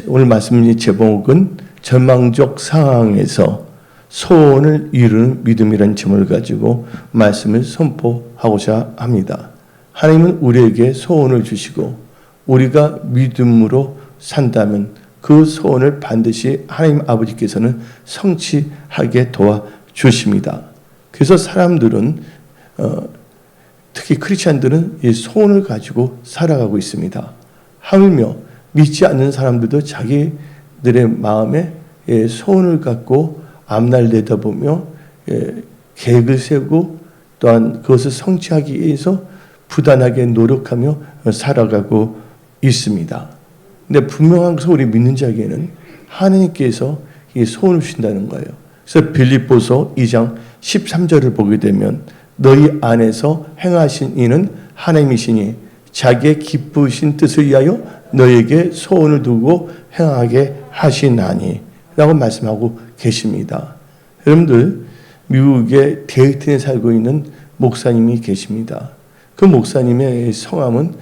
오늘 말씀 제목은 절망적 상황에서 소원을 이루는 믿음이라는 제목을 가지고 말씀을 선포하고자 합니다. 하나님은 우리에게 소원을 주시고 우리가 믿음으로 산다면 그 소원을 반드시 하나님 아버지께서는 성취하게 도와주십니다. 그래서 사람들은 특히 크리스찬들은 이 소원을 가지고 살아가고 있습니다. 하물며 믿지 않는 사람들도 자기들의 마음에 소원을 갖고 앞날 내다보며 계획을 세우고 또한 그것을 성취하기 위해서 부단하게 노력하며 살아가고 있습니다. 근데 분명한 것은 우리 믿는 자에게는 하나님께서 이 소원을 주신다는 거예요. 그래서 빌립보서 2장 13절을 보게 되면 너희 안에서 행하신 이는 하나님이시니 자기의 기쁘신 뜻을 위하여 너에게 소원을 두고 행하게 하시나니 라고 말씀하고 계십니다. 여러분들 미국의 데이튼에 살고 있는 목사님이 계십니다. 그 목사님의 성함은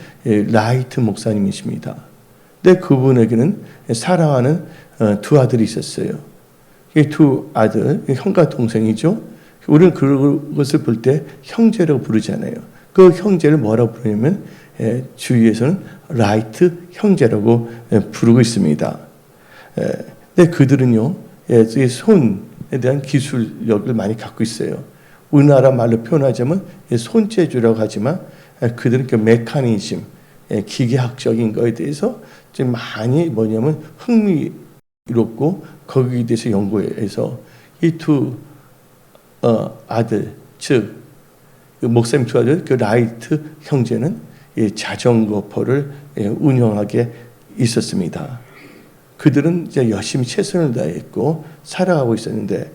라이트 목사님이십니다. 근데 그분에게는 사랑하는 두 아들이 있었어요. 이 두 아들, 형과 동생이죠. 우리는 그것을 볼 때 형제라고 부르잖아요. 그 형제를 뭐라고 부르냐면 주위에서는 라이트 형제라고 부르고 있습니다. 근데 그들은요, 손에 대한 기술력을 많이 갖고 있어요. 우리나라 말로 표현하자면 손재주라고 하지만 그들은 그 메커니즘, 기계학적인 거에 대해서 좀 많이 뭐냐면 흥미롭고 거기에 대해서 연구해서 이 두 아들, 즉 목사님 두 아들, 그 라이트 형제는 자전거포를 운영하게 있었습니다. 그들은 이제 열심히 최선을 다했고 살아가고 있었는데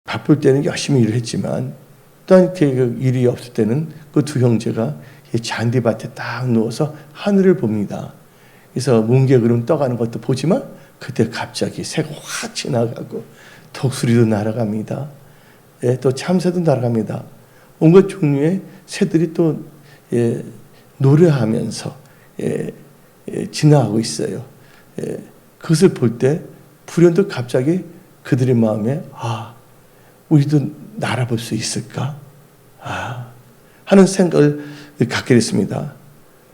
바쁠 때는 열심히 일을 했지만 또한 이렇게 일이 없을 때는 그 두 형제가 잔디밭에 딱 누워서 하늘을 봅니다. 그래서 뭉게구름 떠가는 것도 보지만 그때 갑자기 새가 확 지나가고 독수리도 날아갑니다. 또 참새도 날아갑니다. 온갖 종류의 새들이 또 노래하면서 지나가고 있어요. 그것을 볼 때 불현듯 갑자기 그들의 마음에 우리도 날아볼 수 있을까? 하는 생각을 갖게 됐습니다.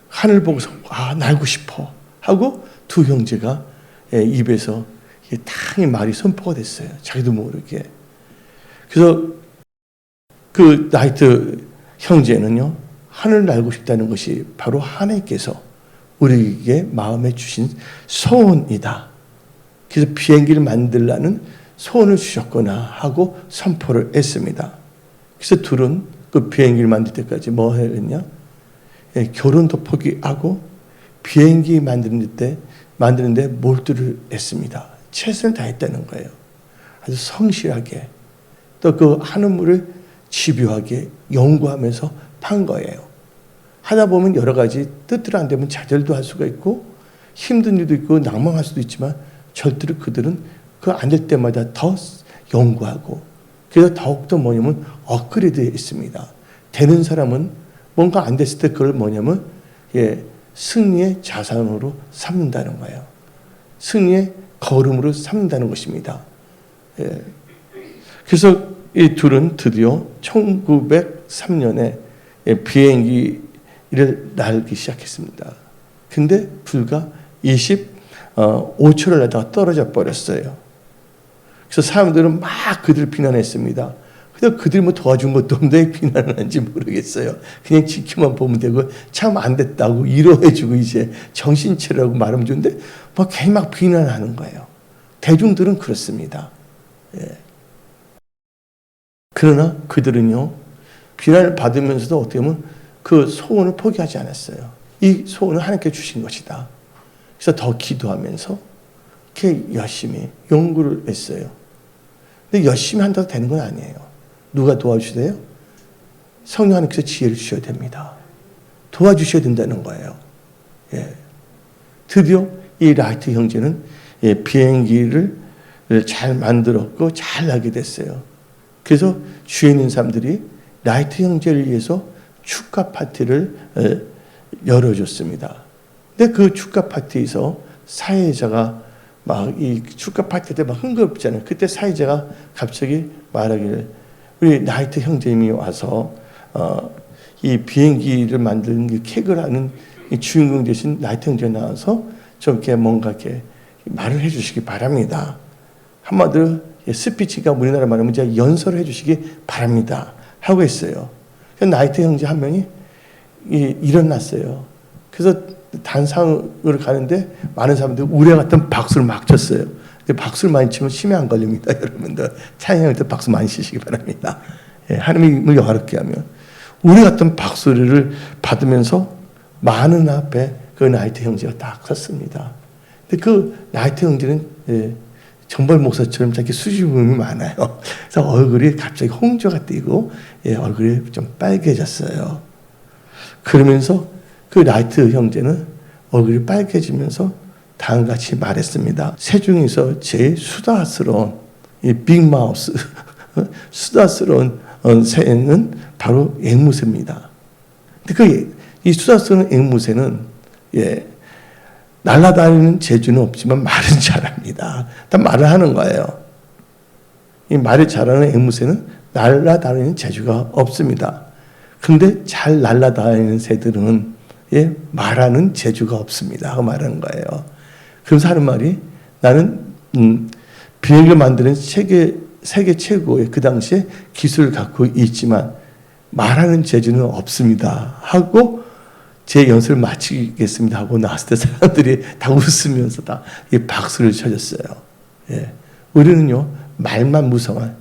하늘 보고서 날고 싶어 하고 두 형제가 입에서 당연히 말이 선포가 됐어요. 자기도 모르게. 그래서 그 나이트 형제는요, 하늘 날고 싶다는 것이 바로 하나님께서 우리에게 마음에 주신 소원이다. 그래서 비행기를 만들라는 소원을 주셨구나 하고 선포를 했습니다. 그래서 둘은 그 비행기를 만들 때까지 뭐 했냐? 결혼도 포기하고 비행기 만드는데 몰두를 했습니다. 최선을 다했다는 거예요. 아주 성실하게 또 그 하늘물을 집요하게 연구하면서 판 거예요. 하다 보면 여러 가지 뜻대로 안 되면 좌절도 할 수가 있고 힘든 일도 있고 낭망할 수도 있지만 절대로 그들은 그 안 될 때마다 더 연구하고 그래서 더욱더 뭐냐면 업그레이드해 있습니다. 되는 사람은 뭔가 안 됐을 때 그걸 뭐냐면 승리의 자산으로 삼는다는 거예요. 승리의 걸음으로 삼는다는 것입니다. 그래서 이 둘은 드디어 1903년에 비행기를 날기 시작했습니다. 근데 불과 25초를 나다가 떨어져 버렸어요. 그래서 사람들은 막 그들을 비난했습니다. 근데 그들이 뭐 도와준 것도 없는데 비난을 하는지 모르겠어요. 그냥 지켜만 보면 되고 참 안 됐다고 위로해주고 이제 정신 차리라고 말하면 좋은데 뭐 괜히 막 비난하는 거예요. 대중들은 그렇습니다. 그러나 그들은요, 비난을 받으면서도 어떻게 보면 그 소원을 포기하지 않았어요. 이 소원은 하나님께 주신 것이다. 그래서 더 기도하면서 이렇게 열심히 연구를 했어요. 근데 열심히 한다고 되는 건 아니에요. 누가 도와주세요? 성령 하나님께서 지혜를 주셔야 됩니다. 도와주셔야 된다는 거예요. 드디어 이 라이트 형제는 비행기를 잘 만들었고 잘 나게 됐어요. 그래서 주위에 있는 사람들이 라이트 형제를 위해서 축하 파티를 열어줬습니다. 근데 그 축하 파티에서 사회자가 막 이 축가 파티 때 막 흥겹잖아요. 그때 사회자가 갑자기 말하기를, 우리 나이트 형제님이 와서 이 비행기를 만드는 그 객을 하는 이 주인공 되신 나이트 형제 나와서 좀 이렇게 뭔가 이렇게 말을 해주시기 바랍니다. 한마디로 스피치가 우리나라 말하면 이제 연설을 해주시기 바랍니다 하고 했어요. 나이트 형제 한 명이 일어났어요. 그래서 단상으로 가는데 많은 사람들이 우레 같은 박수를 막 쳤어요. 근데 박수를 많이 치면 심해 안 걸립니다. 여러분들 찬양할 때 박수 많이 치시기 바랍니다. 예, 하나님을 영화롭게 하면 우레 같은 박수를 받으면서 많은 앞에 그 나이트 형제가 딱 섰습니다. 근데 그 나이트 형제는 정벌 목사처럼 자기 수줍음이 많아요. 그래서 얼굴이 갑자기 홍조가 띄고 얼굴이 좀 빨개졌어요. 그러면서 그 나이트 형제는 얼굴이 빨개지면서 다음같이 말했습니다. 새 중에서 제일 수다스러운 이 빅마우스 수다스러운 새는 바로 앵무새입니다. 근데 이 수다스러운 앵무새는 날아다니는 재주는 없지만 말은 잘합니다. 일단 말을 하는 거예요. 이 말을 잘하는 앵무새는 날아다니는 재주가 없습니다. 근데 잘 날아다니는 새들은 말하는 재주가 없습니다 하고 말하는 거예요. 그래서 하는 말이, 나는 비행기를 만드는 세계 최고의 그 당시에 기술을 갖고 있지만 말하는 재주는 없습니다 하고 제 연설을 마치겠습니다 하고 나왔을 때 사람들이 다 웃으면서 다 박수를 쳐줬어요. 우리는요, 말만 무성한,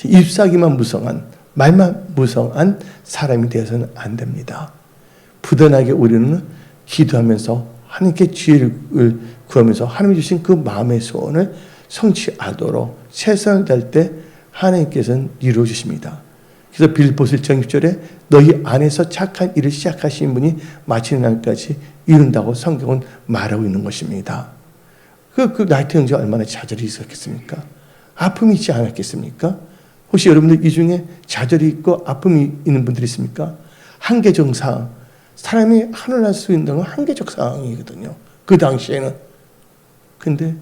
잎사귀만 무성한, 말만 무성한 사람이 되어서는 안 됩니다. 부단하게 우리는 기도하면서 하나님께 지혜를 구하면서 하나님이 주신 그 마음의 소원을 성취하도록 최선을 다할 때 하나님께서는 이루어 주십니다. 그래서 빌립보서 1장 6절에 너희 안에서 착한 일을 시작하신 분이 마치는 날까지 이룬다고 성경은 말하고 있는 것입니다. 그 나이트 형제가 얼마나 좌절이 있었겠습니까? 아픔이 있지 않았겠습니까? 혹시 여러분들 이 중에 좌절이 있고 아픔이 있는 분들이 있습니까? 한계적 상황. 사람이 하늘 날 수 있는 건 한계적 상황이거든요. 그 당시에는. 근데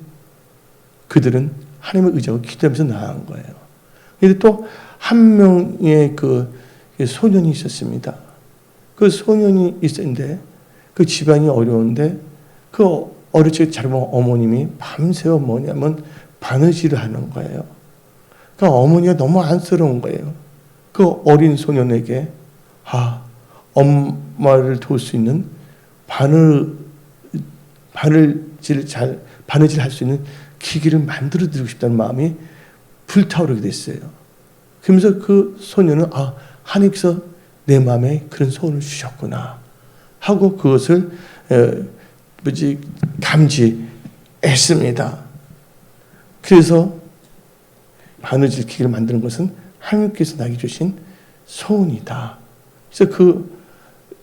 그들은 하나님을 의지하고 기도하면서 나아간 거예요. 그런데 또 한 명의 그 소년이 있었습니다. 그 소년이 있었는데 그 집안이 어려운데 그 어릴 적에 잘 보면 어머님이 밤새워 뭐냐면 바느질을 하는 거예요. 그러니까 어머니가 너무 안쓰러운 거예요. 그 어린 소년에게 엄마를 도울 수 있는 바느질 할 수 있는 기기를 만들어 드리고 싶다는 마음이 불타오르게 됐어요. 그러면서 그 소년은 하나님께서 내 마음에 그런 소원을 주셨구나 하고 그것을 감지했습니다. 그래서 바느질 기기를 만드는 것은 하나님께서 나에게 주신 소원이다. 그래서 그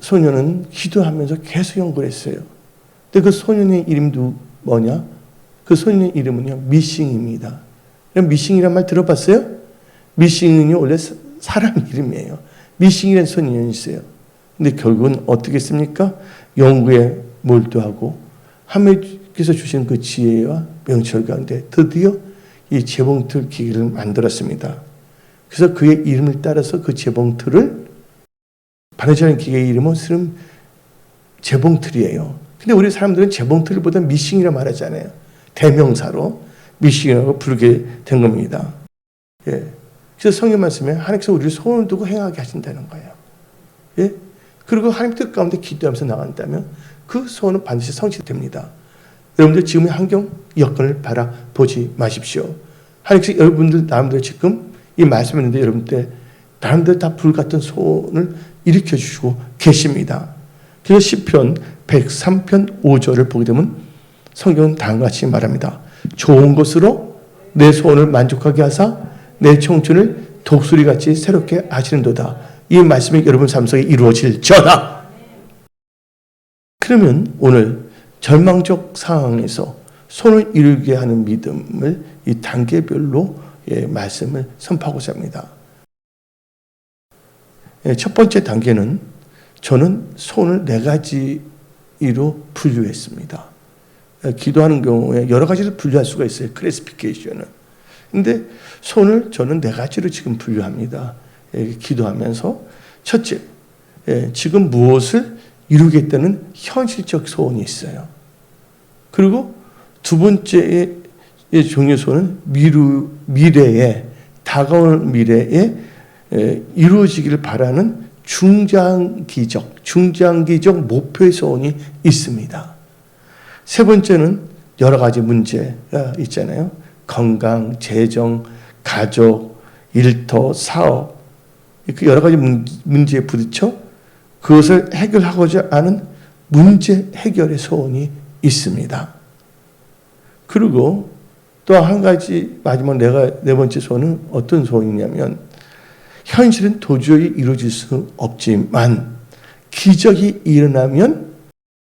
소년은 기도하면서 계속 연구를 했어요. 근데 그 소년의 이름도 뭐냐? 그 소년의 이름은요, 미싱입니다. 미싱이란 말 들어봤어요? 미싱은요, 원래 사람 이름이에요. 미싱이라는 소년이 있어요. 근데 결국은 어떻게 했습니까? 연구에 몰두하고 하나님께서 주신 그 지혜와 명철 가운데 드디어 이 재봉틀 기기를 만들었습니다. 그래서 그의 이름을 따라서 그 재봉틀을, 바느질하는 기계의 이름은 재봉틀이에요. 근데 우리 사람들은 재봉틀보다 미싱이라 말하잖아요. 대명사로 미싱이라고 부르게 된 겁니다. 그래서 성경 말씀에 하나님께서 우리를 소원을 두고 행하게 하신다는 거예요. 그리고 하나님 뜻 가운데 기도하면서 나간다면 그 소원은 반드시 성취됩니다. 여러분들 지금의 환경, 여건을 바라보지 마십시오. 하나님께서 여러분들 나름대로 지금 이 말씀을 했는데 여러분들 나름대로 다 불같은 소원을 일으켜 주시고 계십니다. 그래서 시편 103편 5절을 보게 되면 성경은 다음과 같이 말합니다. 좋은 것으로 내 소원을 만족하게 하사 내 청춘을 독수리같이 새롭게 하시는도다. 이 말씀이 여러분 삶 속에 이루어질지어다. 그러면 오늘 절망적 상황에서 손을 이루게 하는 믿음을 이 단계별로 말씀을 선포하고자 합니다. 첫 번째 단계는 저는 손을 4가지로 분류했습니다. 기도하는 경우에 여러 가지를 분류할 수가 있어요. 클래시피케이션은. 근데 소원을 저는 네 가지로 지금 분류합니다. 기도하면서 첫째, 지금 무엇을 이루겠다는 현실적 소원이 있어요. 그리고 두 번째의 종류의 소원은 미래에, 다가올 미래에 이루어지기를 바라는 중장기적 목표의 소원이 있습니다. 세 번째는 여러 가지 문제가 있잖아요. 건강, 재정, 가족, 일터, 사업, 그 여러 가지 문제에 부딪혀 그것을 해결하고자 하는 문제 해결의 소원이 있습니다. 그리고 또 한 가지 마지막 네 번째 소원은 어떤 소원이냐면 현실은 도저히 이루어질 수 없지만 기적이 일어나면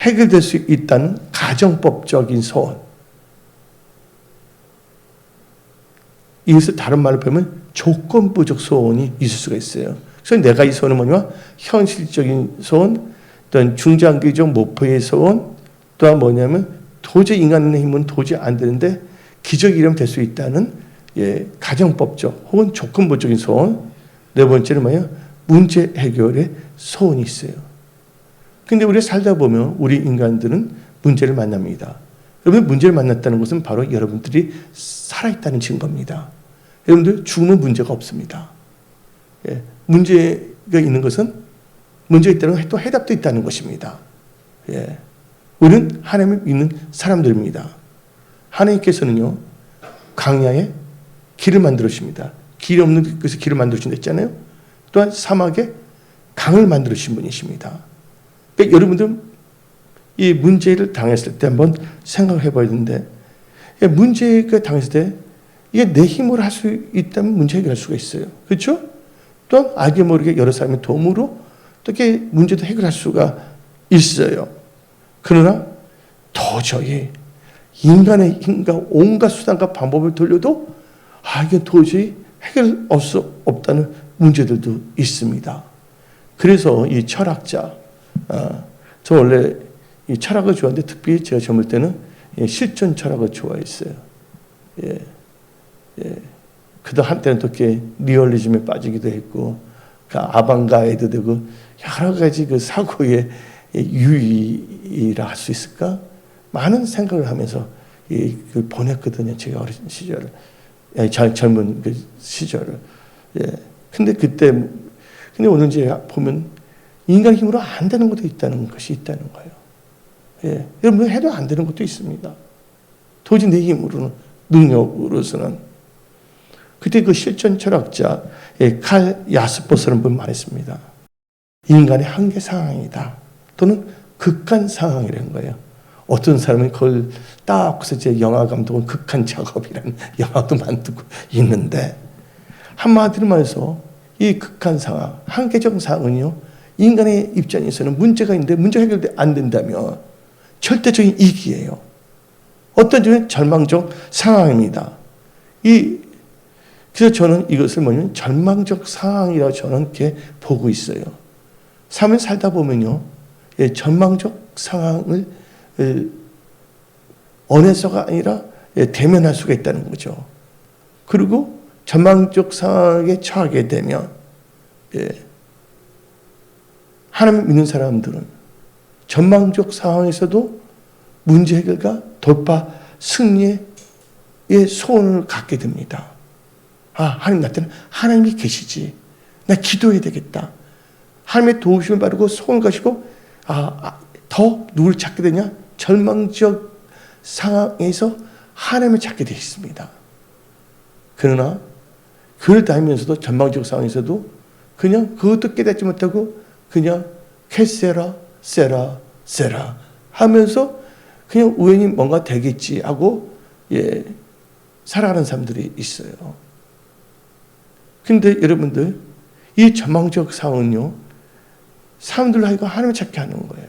해결될 수 있다는 가정법적인 소원. 이것을 다른 말로 보면 조건부적 소원이 있을 수가 있어요. 그래서 내가 이 소원은 뭐냐면 현실적인 소원, 또한 중장기적 목표의 소원, 또한 뭐냐면 도저히 인간의 힘은 도저히 안 되는데 기적이 일어나면 될 수 있다는 가정법적 혹은 조건부적인 소원. 네 번째는 뭐예요? 문제 해결의 소원이 있어요. 근데 우리가 살다 보면 우리 인간들은 문제를 만납니다. 여러분, 문제를 만났다는 것은 바로 여러분들이 살아있다는 증거입니다. 여러분들 죽으면 문제가 없습니다. 문제가 있는 것은 문제가 있다는 건 또 해답도 있다는 것입니다. 우리는 하나님을 믿는 사람들입니다. 하나님께서는요, 광야에 길을 만들어주십니다. 길이 없는 곳에 길을 만들어주신다 했잖아요. 또한 사막에 강을 만들어주신 분이십니다. 그러니까 여러분들 이 문제를 당했을 때 한번 생각해 봐야 되는데, 문제가 당했을 때 이게 내 힘으로 할 수 있다면 문제 해결할 수가 있어요. 그렇죠? 또한 알게 모르게 여러 사람의 도움으로 어떻게 문제도 해결할 수가 있어요. 그러나 도저히 인간의 힘과 온갖 수단과 방법을 돌려도 이게 도저히 해결할 수 없다는 문제들도 있습니다. 그래서 이 철학자, 저 원래 이 철학을 좋아하는데 특히 제가 젊을 때는 실존 철학을 좋아했어요. 그도 한때는 또 이렇게 리얼리즘에 빠지기도 했고, 아방가이드 되고 여러 가지 그 사고의 유의라 할 수 있을까? 많은 생각을 하면서 보냈거든요. 제가 어린 시절을, 젊은 그 시절을. 근데 오늘 이제 보면 인간 힘으로 안 되는 것도 있다는 것이 있다는 거예요. 여러분, 해도 안 되는 것도 있습니다. 도저히 내 힘으로는, 능력으로서는. 그때 그 실존 철학자 칼 야스퍼스라는 분이 말했습니다. 인간의 한계 상황이다. 또는 극한 상황이라는 거예요. 어떤 사람은 그걸 따서 이제 영화 감독은 극한 작업이라는 영화도 만들고 있는데, 한마디로 말해서 이 극한 상황, 한계적 상황은요, 인간의 입장에서는 문제가 있는데 문제 해결이 안 된다면 절대적인 이익이에요. 어떤 점은 절망적 상황입니다. 그래서 저는 이것을 뭐냐면 절망적 상황이라고 저는 이렇게 보고 있어요. 삶을 살다 보면요, 절망적 상황을 언해서가 아니라 대면할 수가 있다는 거죠. 그리고 절망적 상황에 처하게 되면 하나님 믿는 사람들은 전망적 상황에서도 문제 해결과 돌파, 승리의 소원을 갖게 됩니다. 하나님, 나한테는 하나님이 계시지. 나 기도해야 되겠다. 하나님의 도우심을 받고 소원을 가지고 더 누구를 찾게 되냐? 절망적 상황에서 하나님을 찾게 되어 있습니다. 그러나 그를 다니면서도 전망적 상황에서도 그냥 그것도 깨닫지 못하고 그냥 캐세라 세라 세라 하면서 그냥 우연히 뭔가 되겠지 하고 살아가는 사람들이 있어요. 근데 여러분들, 이 전망적 상황은요, 사람들로 하여금 하나님을 찾게 하는 거예요.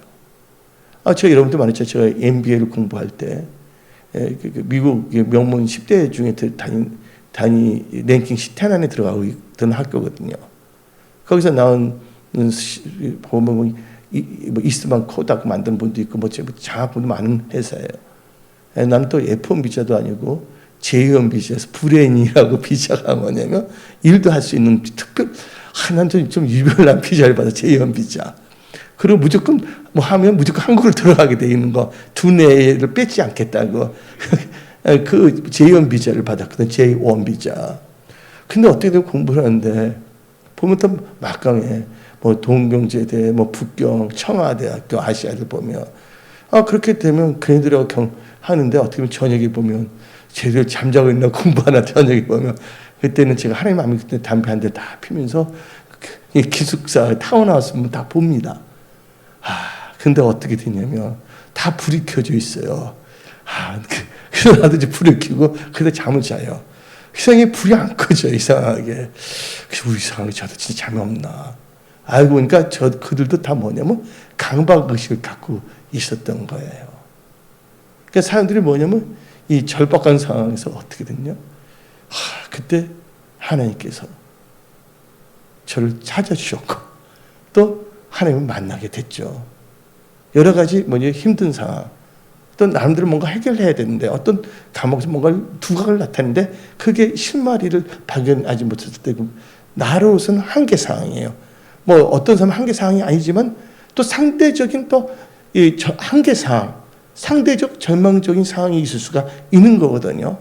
제가 여러분들 말했죠. 제가 MBA를 공부할 때 미국 명문 10대 중에 단위 랭킹 10 안에 들어가고 있던 학교거든요. 거기서 나온 보면 이스트만 코닥 만든 분도 있고 장학금도 많은 회사예요. 나는 또 F1 비자도 아니고 J1 비자에서 브레인이라고 비자가 뭐냐면 일도 할 수 있는 난 좀 유별난 비자를 받아 J1 비자. 그리고 무조건 뭐 하면 무조건 한국을 들어가게 돼 있는 거 두뇌를 뺏지 않겠다고 그 J1 비자를 받았거든. J1 비자. 근데 어떻게 되면 공부를 하는데 보면 또 막강해. 뭐 동경제대, 뭐 북경, 청와대학교 아시아들 보면 그렇게 되면 걔네들하고 하는데 어떻게 보면 저녁에 보면 쟤들 잠자고 있나 공부하나 저녁에 보면 그때는 제가 하나님 마음에 그때 담배 한 대 다 피면서 기숙사 타운하우스 보면 다 봅니다. 근데 어떻게 되냐면 다 불이 켜져 있어요. 그래서 나도 이제 불을 켜고 그때 잠을 자요. 이상하게 불이 안 꺼져 이상하게. 그래서 우리 이상하게 저도 진짜 잠이 없나. 알고 보니까 그들도 다 뭐냐면 강박의식을 갖고 있었던 거예요. 그러니까 사람들이 뭐냐면 이 절박한 상황에서 어떻게 됐냐? 그때 하나님께서 저를 찾아주셨고 또 하나님을 만나게 됐죠. 여러 가지 힘든 상황, 또 나름대로 뭔가 해결해야 되는데 어떤 감옥에서 뭔가 두각을 나타내는데 그게 실마리를 발견하지 못했을 때고 나로서는 한계 상황이에요. 뭐 어떤 사람은 한계 상황이 아니지만 또 상대적인 또 한계 상황, 상대적 절망적인 상황이 있을 수가 있는 거거든요.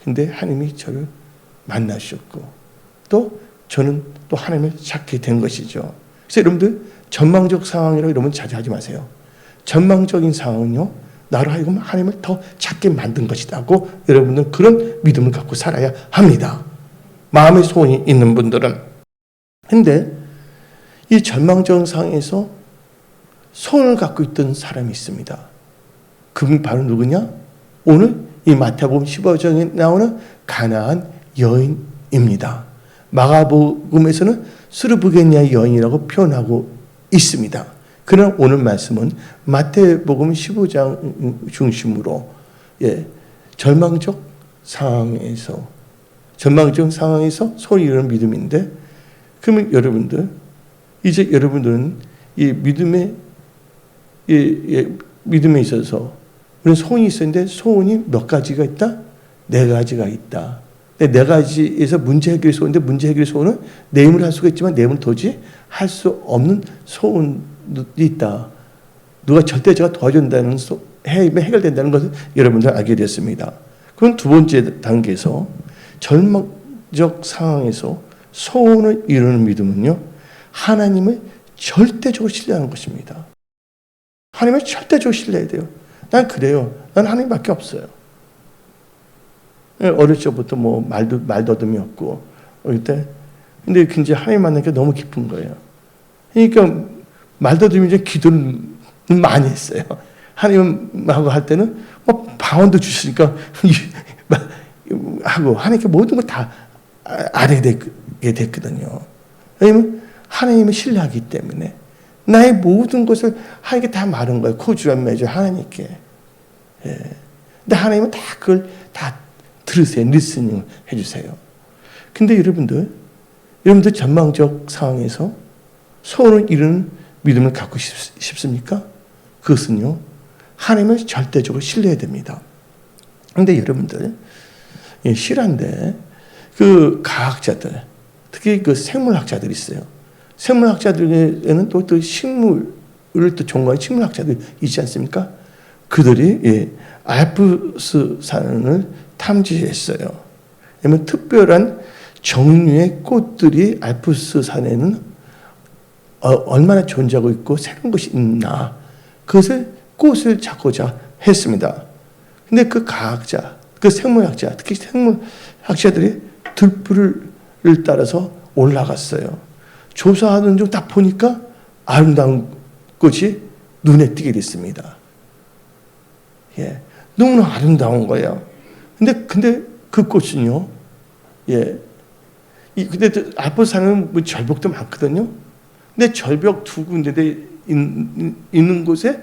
근데 하나님이 저를 만나셨고 또 저는 또 하나님을 찾게 된 것이죠. 그래서 여러분들 전망적 상황이라고 여러분 자제하지 마세요. 전망적인 상황은요, 나로 하여금 하나님을 더 찾게 만든 것이라고 여러분은 그런 믿음을 갖고 살아야 합니다. 마음의 소원이 있는 분들은. 근데 이 전망적 상황에서 소원을 갖고 있던 사람이 있습니다. 그분이 바로 누구냐? 오늘 이 마태복음 15장에 나오는 가나안 여인입니다. 마가복음에서는 스르브게냐 여인이라고 표현하고 있습니다. 그러나 오늘 말씀은 마태복음 15장 중심으로 절망적 상황에서 소리 이르는 믿음인데, 그러면 여러분들 이제 여러분들은 이 믿음에 있어서 우리는 소원이 있었는데 소원이 몇 가지가 있다? 4가지가 있다. 네 가지에서 문제 해결의 소원인데 문제 해결의 소원은 내 힘으로 할 수가 있지만 내 힘은 도저히 할 수 없는 소원이 있다. 누가 절대적으로 도와준다는 해결된다는 것을 여러분들 알게 됐습니다. 그럼 두 번째 단계에서 절망적 상황에서 소원을 이루는 믿음은요, 하나님을 절대적으로 신뢰하는 것입니다. 하나님을 절대적으로 신뢰해야 돼요. 난 그래요. 난 하나님밖에 없어요. 어릴 적부터 말더듬이 없고, 그때 근데 굉장히 하나님 만나니까 너무 기쁜 거예요. 그러니까 말더듬이 이제 기도를 많이 했어요. 하나님하고 할 때는 방언도 주시니까 하고 하나님께 모든 걸 다 알게 됐거든요. 왜냐면 하나님을 신뢰하기 때문에 나의 모든 것을 하나님께 다 말한 거예요. 코주한 매주 하나님께. 근데 하나님은 다 그걸 다 들으세요. 리스닝 해주세요. 근데 여러분들 전망적 상황에서 소원을 이루는 믿음을 갖고 싶습니까? 그것은요, 하나님을 절대적으로 신뢰해야 됩니다. 근데 여러분들, 실화인데, 그 과학자들, 특히 그 생물학자들이 있어요. 생물학자들에는 또 식물을 또 전공하는 식물학자들이 있지 않습니까? 그들이 알프스산을 탐지했어요. 왜냐면 특별한 종류의 꽃들이 알프스산에는 얼마나 존재하고 있고 새로운 것이 있나, 그것을 꽃을 찾고자 했습니다. 근데 그 과학자, 그 생물학자, 특히 생물학자들이 들불을 따라서 올라갔어요. 조사하는 중 딱 보니까 아름다운 꽃이 눈에 띄게 됐습니다. 너무나 아름다운 거예요. 근데 그 꽃은요, 근데 알프스산은 절벽도 많거든요. 근데 절벽 두 군데 있는 곳에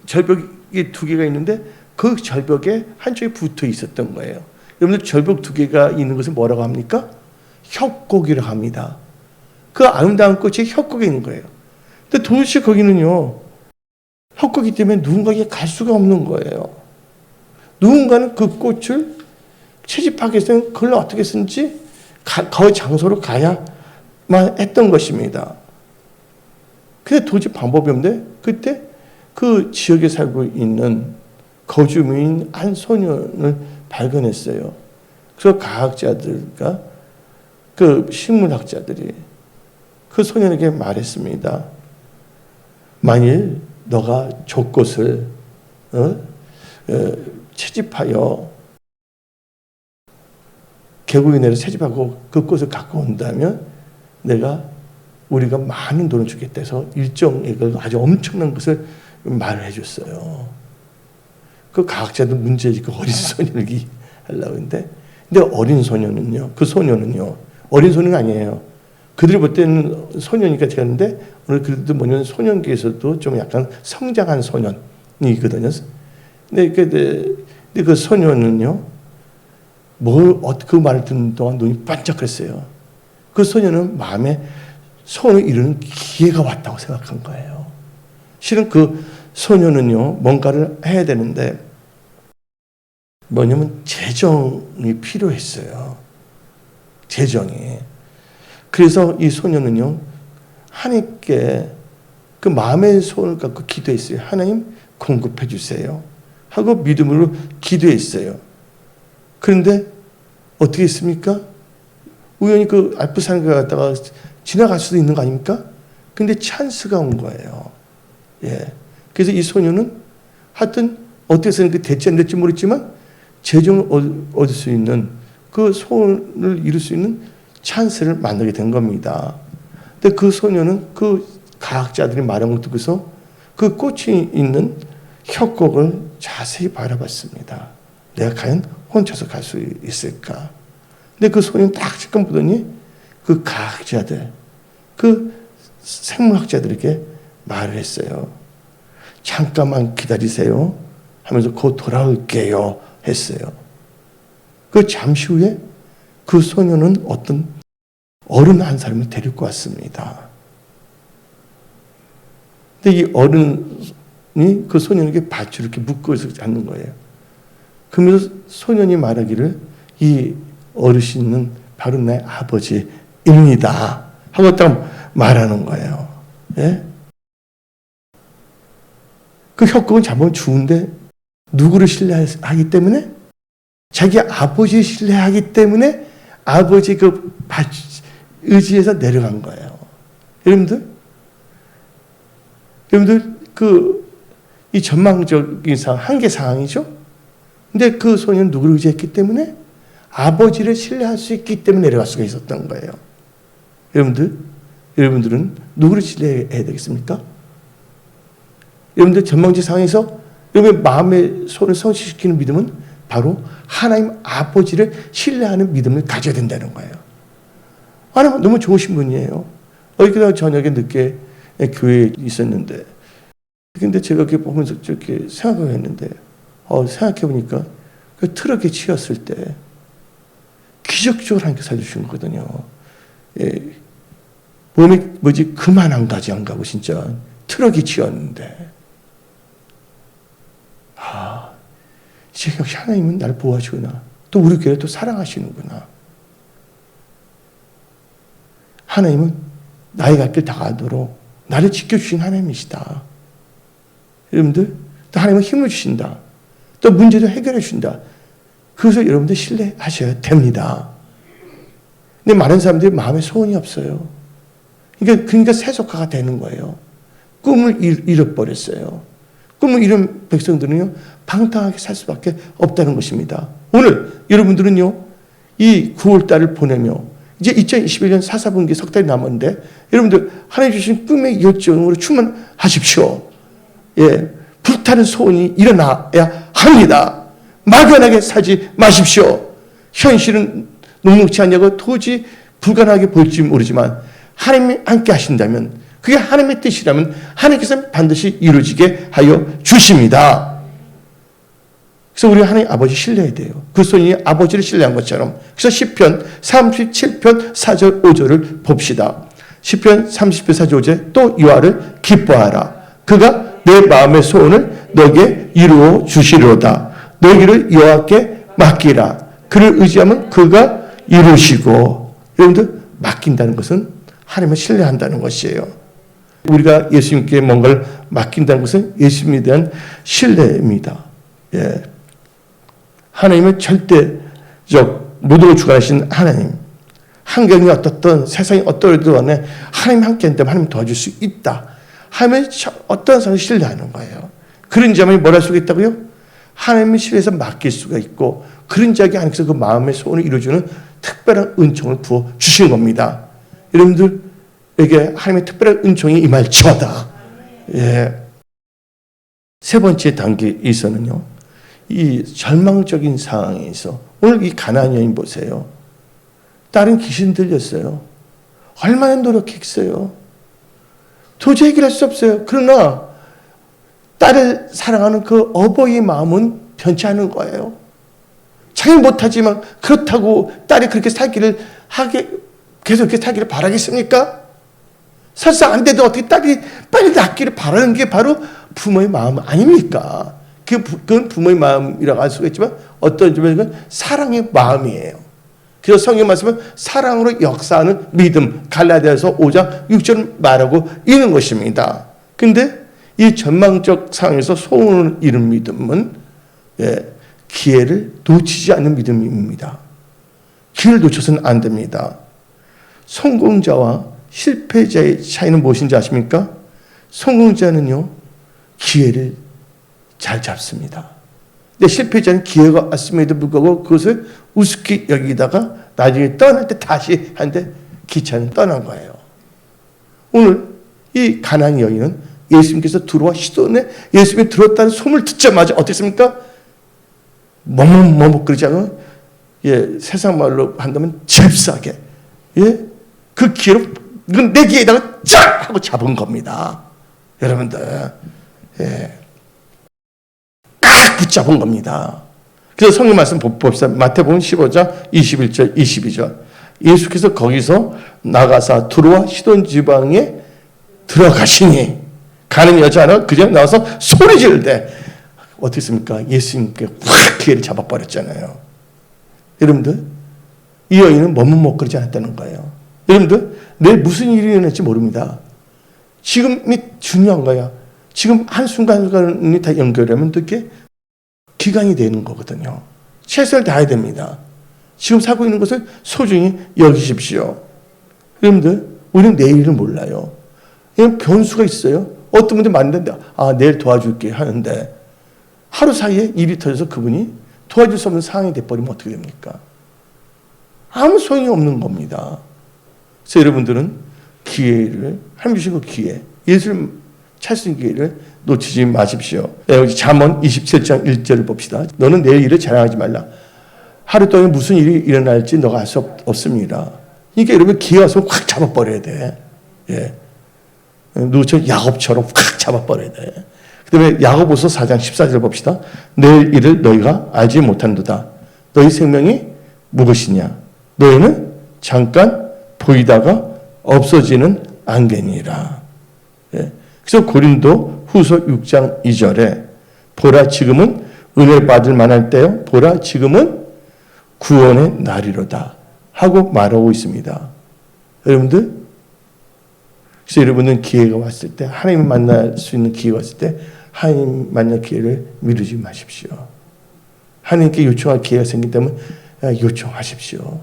절벽이 2개가 있는데 그 절벽에 한쪽에 붙어 있었던 거예요. 여러분들 절벽 2개가 있는 것을 뭐라고 합니까? 협곡이라고 합니다. 그 아름다운 꽃이 협곡에 있는 거예요. 근데 도대체 거기는요, 협곡이기 때문에 누군가에게 갈 수가 없는 거예요. 누군가는 그 꽃을 채집하기 위해서는 그걸 어떻게 쓰는지 그 장소로 가야만 했던 것입니다. 근데 도저히 방법이 없는데 그때 그 지역에 살고 있는 거주민인 한 소년을 발견했어요. 그래서 과학자들과 그 식물학자들이 그 소년에게 말했습니다. 만일 너가 족꽃을 채집하여 계곡에 내려 채집하고 그 꽃을 갖고 온다면 우리가 많은 돈을 주겠다 해서 일정액을 아주 엄청난 것을 말을 해줬어요. 그 과학자도 문제지, 그 어린 소년을 하려고 했는데, 근데 어린 소년은요, 그 소년은요, 어린 소년은 아니에요. 그들이 볼 때는 소년이니까 제가 했는데, 오늘 그래도 뭐냐면 소년기에서도 좀 약간 성장한 소년이거든요. 근데 그 소년은요, 그 말을 듣는 동안 눈이 반짝했어요. 그 소년은 마음에 소원을 이루는 기회가 왔다고 생각한 거예요. 실은 그 소년은요, 뭔가를 해야 되는데, 뭐냐면 재정이 필요했어요. 재정이. 그래서 이 소년은요, 하나님께 그 마음의 소원을 갖고 기도했어요. 하나님 공급해 주세요 하고 믿음으로 기도했어요. 그런데 어떻게 했습니까? 우연히 그 알프산을 갔다가 지나갈 수도 있는 거 아닙니까? 근데 찬스가 온 거예요. 예. 그래서 이 소년은 하여튼 어떻게 해서는 그 됐지 안 됐지 모르겠지만 재정을 얻을 수 있는 그 소원을 이룰 수 있는 찬스를 만나게 된 겁니다. 근데 그 소년은 그 과학자들이 말한 걸 듣고서 그 꽃이 있는 협곡을 자세히 바라봤습니다. 내가 과연 혼자서 갈 수 있을까? 근데 그 소년 딱 잠깐 보더니 그 과학자들, 그 생물학자들에게 말을 했어요. 잠깐만 기다리세요 하면서 곧 돌아올게요 했어요. 그 잠시 후에 그 소년은 어떤 어른 한 사람을 데리고 왔습니다. 근데 이 어른이 그 소년에게 밧줄을 이렇게 묶어서 앉는 거예요. 그러면서 소년이 말하기를 이 어르신은 바로 내 아버지입니다 하고 딱 말하는 거예요. 예? 그 협곡은 잡으면 죽은데 누구를 신뢰하기 때문에? 자기 아버지 신뢰하기 때문에 아버지 그 의지에서 내려간 거예요. 여러분들 이 전망적인 상황, 한계 상황이죠? 근데 그 소년은 누구를 의지했기 때문에? 아버지를 신뢰할 수 있기 때문에 내려갈 수가 있었던 거예요. 여러분들은 누구를 신뢰해야 되겠습니까? 여러분들 전망지 상황에서 여러분의 마음의 손을 성취시키는 믿음은 바로 하나님 아버지를 신뢰하는 믿음을 가져야 된다는 거예요. 하나님 너무 좋으신 분이에요. 어저께 저녁에 늦게 교회에 있었는데, 근데 제가 이렇게 보면서 이렇게 생각을 했는데, 생각해보니까 그 트럭에 치였을 때 기적적으로 하나님께 살려주신 거거든요. 예, 몸이 그만 안 가고 진짜 트럭이 치였는데, 이제 역시 하나님은 나를 보호하시구나. 또 우리 교회를 또 사랑하시는구나. 하나님은 나의 갈 길 다 가도록 나를 지켜주신 하나님이시다. 여러분들, 또 하나님은 힘을 주신다. 또 문제도 해결해 주신다. 그래서 여러분들 신뢰하셔야 됩니다. 근데 많은 사람들이 마음에 소원이 없어요. 그러니까 세속화가 되는 거예요. 꿈을 잃어버렸어요. 꿈을 잃은 백성들은요, 방탕하게 살 수밖에 없다는 것입니다. 오늘 여러분들은요, 이 9월달을 보내며 이제 2021년 4분기 석 달이 남았는데, 여러분들 하나님 주신 꿈의 열정으로 충만하십시오. 예, 불타는 소원이 일어나야 합니다. 막연하게 살지 마십시오. 현실은 녹록지 않냐고 도저히 불가능하게 보일지 모르지만 하나님이 함께 하신다면, 그게 하나님의 뜻이라면 하나님께서는 반드시 이루어지게 하여 주십니다. 그래서 우리 하나님 아버지 신뢰해야 돼요. 그 소년이 아버지를 신뢰한 것처럼. 그래서 시편 37편 4절 5절을 봅시다. 시편 30편 4절 5절 또 여호와를 기뻐하라. 그가 내 마음의 소원을 너에게 이루어 주시리로다. 너의 길을 여호와께 맡기라. 그를 의지하면 그가 이루시고. 여러분들, 맡긴다는 것은 하나님을 신뢰한다는 것이에요. 우리가 예수님께 뭔가를 맡긴다는 것은 예수님에 대한 신뢰입니다. 예. 하나님은 절대적 모두를 주관하신 하나님. 환경이 어떻든 세상이 어떠하든 간에 하나님 함께 한다면 하나님 도와줄 수 있다. 하나님은 어떤 사람을 신뢰하는 거예요. 그런 자만이 뭘 할 수가 있다고요? 하나님을 신뢰해서 맡길 수가 있고 그런 자에게 하나님께서 그 마음의 소원을 이루어주는 특별한 은총을 부어 주신 겁니다. 여러분들에게 하나님의 특별한 은총이 임할지어다. 예. 세 번째 단계에서는요, 이 절망적인 상황에서 오늘 이 가나안 여인 보세요. 딸은 귀신 들렸어요. 얼마나 노력했어요. 도저히 해결할 수 없어요. 그러나 딸을 사랑하는 그 어버이의 마음은 변치 않은 거예요. 자기는 못하지만 그렇다고 딸이 그렇게 살기를 계속 그렇게 살기를 바라겠습니까? 설사 안 돼도 어떻게 딸이 빨리 낫기를 바라는 게 바로 부모의 마음 아닙니까? 그건 부모의 마음이라고 할 수가 있지만 어떤 점에서는 사랑의 마음이에요. 그래서 성경 말씀은 사랑으로 역사하는 믿음, 갈라디아서 5장 6절 말하고 있는 것입니다. 근데 이 전망적 상황에서 소원을 이룬 믿음은 기회를 놓치지 않는 믿음입니다. 기회를 놓쳐서는 안 됩니다. 성공자와 실패자의 차이는 무엇인지 아십니까? 성공자는요, 기회를 잘 잡습니다. 근데 실패자는 기회가 왔음에도 불구하고 그것을 우습게 여기다가 나중에 떠날 때 다시 하는데 기차는 떠난 거예요. 오늘 이 가나안 여인은 예수님께서 들어와 시돈에 예수님이 들었다는 소문을 듣자마자 어땠습니까? 머뭇머뭇 그러지 않아요? 예, 세상 말로 한다면 잽싸게, 예, 그 기회로 이건 내 기회에다가 쫙 하고 잡은 겁니다. 여러분들, 예, 딱 붙잡은 겁니다. 그래서 성경 말씀 봅시다. 마태복음 15장 21절 22절. 예수께서 거기서 나가사 두로와 시돈 지방에 들어가시니 가는 여자 하나 그냥 나와서 소리 지르되 어떻게 했습니까? 예수님께 확 기회를 잡아버렸잖아요. 여러분들, 이 여인은 머뭇먹거리지 않았다는 거예요. 여러분들, 내일 무슨 일이 일어날지 모릅니다. 지금이 중요한 거야. 지금 한순간순간이 다 연결하면 어떻게 기간이 되는 거거든요. 최선을 다해야 됩니다. 지금 살고 있는 것을 소중히 여기십시오. 여러분들, 우리는 내일을 몰라요. 그냥 변수가 있어요. 어떤 분들 만났는데 내일 도와줄게 하는데 하루 사이에 일이 터져서 그분이 도와줄 수 없는 상황이 돼버리면 어떻게 됩니까? 아무 소용이 없는 겁니다. 그래서 여러분들은 기회를, 하나님 주신 그 기회, 예수를 찾을 수 있는 기회를 놓치지 마십시오. 여기 잠언 27장 1절을 봅시다. 너는 내일 일을 자랑하지 말라. 하루 동안 무슨 일이 일어날지 너가 알 수 없습니다. 그러니까 여러분 기회 와서 확 잡아버려야 돼. 예. 누구처럼 야곱처럼 확 잡아버려야 돼. 그 다음에 야고보서 4장 14절 봅시다. 내일 일을 너희가 알지 못한도다. 너희 생명이 무엇이냐? 너희는 잠깐 보이다가 없어지는 안개니라. 예. 그래서 고린도 후서 6장 2절에 보라 지금은 은혜 받을 만할 때요. 보라 지금은 구원의 날이로다 하고 말하고 있습니다. 여러분들, 그래서 여러분은 기회가 왔을 때, 하나님을 만날 수 있는 기회가 왔을 때 하나님 만날 기회를 미루지 마십시오. 하나님께 요청할 기회가 생긴다면 요청하십시오.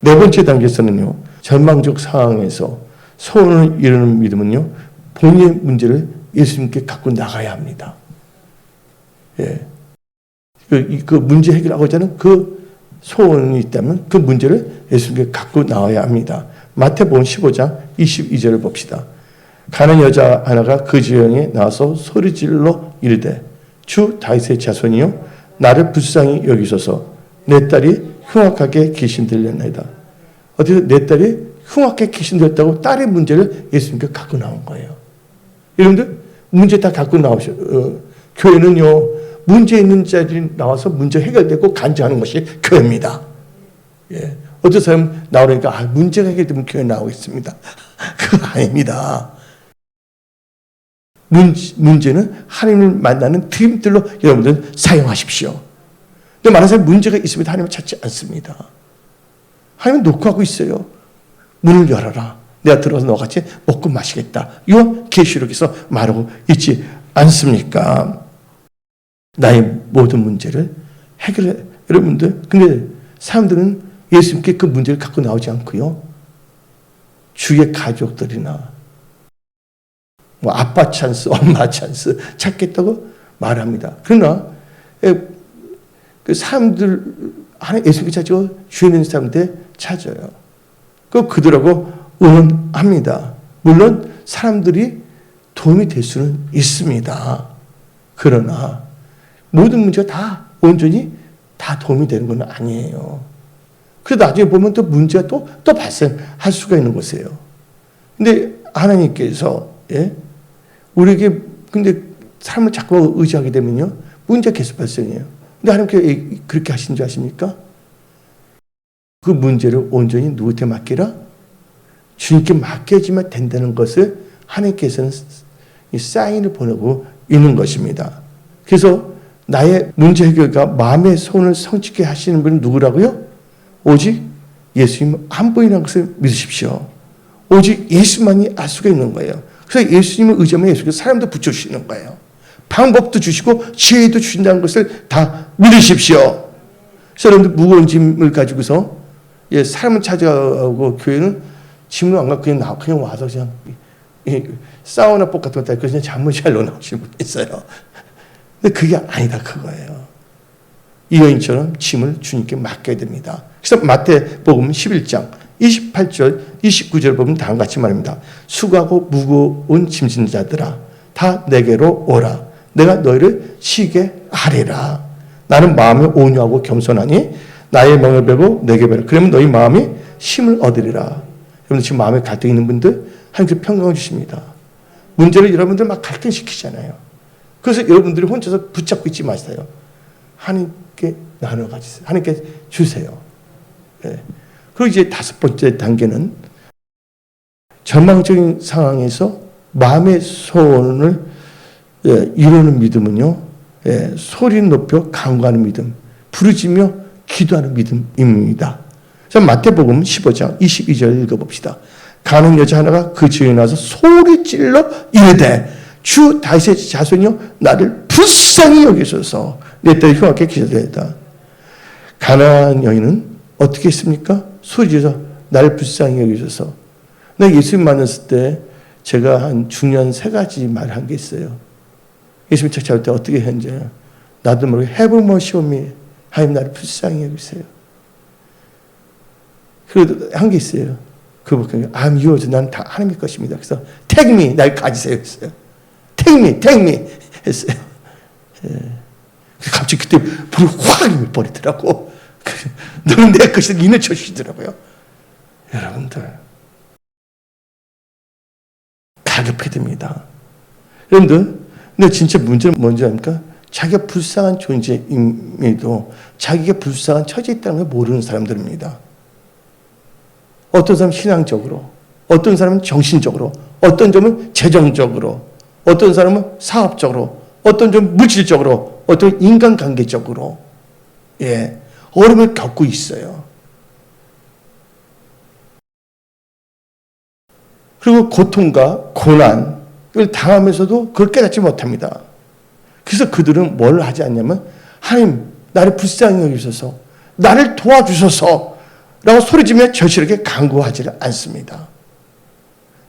네 번째 단계에서는요, 절망적 상황에서 소원을 이루는 믿음은요, 본인의 문제를 예수님께 갖고 나가야 합니다. 예. 그 문제 해결하고자 하는 그 소원이 있다면 그 문제를 예수님께 갖고 나와야 합니다. 마태복음 15장 22절을 봅시다. 가는 여자 하나가 그 지형에 나와서 소리질러 이르되 주 다윗의 자손이요 나를 불쌍히 여기소서 내 딸이 흉악하게 귀신 들렸나이다. 어디서 내 딸이 흉악하게 귀신 들렸다고 딸의 문제를 예수님께 갖고 나온 거예요. 여러분들 문제 다 갖고 나오셔. 교회는요 문제 있는 자들이 나와서 문제 해결되고 간주하는 것이 교회입니다. 예. 어떤 사람 나오니까 문제가 해결되면 교회 나오겠습니다. 그거 아닙니다. 문제는 하나님을 만나는 드림들로 여러분들 사용하십시오. 근데 많은 사람이 문제가 있으면 하나님을 찾지 않습니다. 하나님은 노크하고 있어요. 문을 열어라. 내가 들어서 너같이 먹고 마시겠다. 이거 계시록에서 말하고 있지 않습니까? 나의 모든 문제를 해결해. 여러분들, 근데 사람들은 예수님께 그 문제를 갖고 나오지 않고요. 주위의 가족들이나 뭐 아빠 찬스, 엄마 찬스 찾겠다고 말합니다. 그러나 그 사람들 하나 예수님께 찾고 주에 있는 사람들 찾아요. 그들하고 의논합니다. 물론 사람들이 도움이 될 수는 있습니다. 그러나 모든 문제가 다 온전히 다 도움이 되는 건 아니에요. 그래서 나중에 보면 또 문제가 또 발생할 수가 있는 것이에요. 근데 하나님께서 우리에게 근데 삶을 자꾸 의지하게 되면요 문제가 계속 발생해요. 근데 하나님께 그렇게 하신 줄 아십니까? 그 문제를 온전히 누구한테 맡기라? 주님께 맡겨지면 된다는 것을 하나님께서는 이 사인을 보내고 있는 것입니다. 그래서 나의 문제 해결과 마음의 소원을 성취케 하시는 분은 누구라고요? 오직 예수님 한 분이라는 것을 믿으십시오. 오직 예수만이 알 수가 있는 거예요. 그래서 예수님을 의지하면 예수님께서 사람도 붙여주시는 거예요. 방법도 주시고 지혜도 주신다는 것을 다 믿으십시오. 그래서 여러분들 무거운 짐을 가지고서 사람을 찾아가고 교회는 짐을 안 갖고 그냥 와서 그냥 사우나 복 같은 거 다 그냥 잠무잘로 나오시는 분이 있어요. 근데 그게 아니다 그거예요. 이 여인처럼 짐을 주님께 맡겨야 됩니다. 그래서 마태복음 11장 28절 29절 보면 다음과 같이 말합니다. 수고하고 무거운 짐진 자들아 다 내게로 오라. 내가 너희를 쉬게 하리라. 나는 마음이 온유하고 겸손하니 나의 명을 배고 내게 배라. 그러면 너희 마음이 쉼을 얻으리라. 여러분 지금 마음에 갈등 있는 분들 하나님께서 평강을 주십니다. 문제를 여러분들 막 갈등시키잖아요. 그래서 여러분들이 혼자서 붙잡고 있지 마세요. 하나님께 나눠 가지세요. 하나님께 주세요. 그리고 이제 다섯 번째 단계는 전망적인 상황에서 마음의 소원을 이루는 믿음은요. 소리 높여 간구하는 믿음, 부르짖며 기도하는 믿음입니다. 그래서 마태복음 15장 22절 읽어봅시다. 가는 여자 하나가 그 집에 나와서 소리질러 이르되 주 다윗의 자손이여 나를 불쌍히 여기소서 내 딸이 흉악하게 기절되었다. 가나안 여인은 어떻게 했습니까? 소리질러 나를 불쌍히 여기소서. 나 예수님 만났을 때 제가 한 중요한 세 가지 말을 한 게 있어요. 예수님 찾아올 때 어떻게 했는지 나도 모르게 Have mercy on me. 하나님 나를 불쌍히 여기세요. 그래도 한 게 있어요. 그거보니까 I'm yours. 나는 다 하나님의 것입니다. 그래서 take me. 날 가지세요 했어요. take me 했어요. 갑자기 그때 불이 확 버리더라고. 너는 내 것이다. 이내 쳐주시더라고요. 여러분들 가급해야 됩니다. 여러분들 근데 진짜 문제는 뭔지 압니까? 자기가 불쌍한 존재임에도 자기가 불쌍한 처지에 있다는 걸 모르는 사람들입니다. 어떤 사람은 신앙적으로, 어떤 사람은 정신적으로, 어떤 점은 재정적으로, 어떤 사람은 사업적으로, 어떤 점은 물질적으로, 어떤 인간관계적으로 어려움을 겪고 있어요. 그리고 고통과 고난을 당하면서도 그걸 깨닫지 못합니다. 그래서 그들은 뭘 하지 않냐면 하나님 나를 불쌍히 여기소서 나를 도와주소서 라고 소리지며 절실하게 간구하지를 않습니다.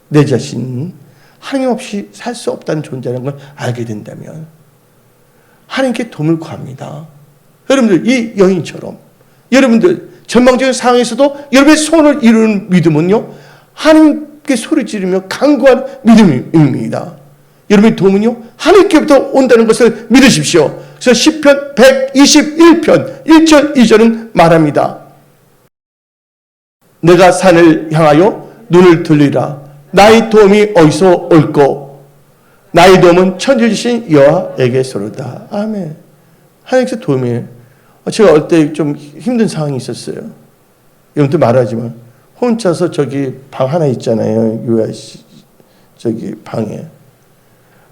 내 자신은 하나님 없이 살 수 없다는 존재라는 걸 알게 된다면 하나님께 도움을 구합니다. 여러분들 이 여인처럼 여러분들 전망적인 상황에서도 여러분의 소원을 이루는 믿음은요 하나님께 소리 지르며 간구하는 믿음입니다. 여러분의 도움은요 하나님께부터 온다는 것을 믿으십시오. 그래서 시편 121편 1절 2절은 말합니다. 내가 산을 향하여 눈을 돌리라. 나의 도움이 어디서 올꼬? 나의 도움은 천지주신 여호와에게서로다. 아멘. 하나님께서 도움이에요. 제가 어릴 때 좀 힘든 상황이 있었어요. 여러분들 말하지만 혼자서 저기 방 하나 있잖아요. 저기 방에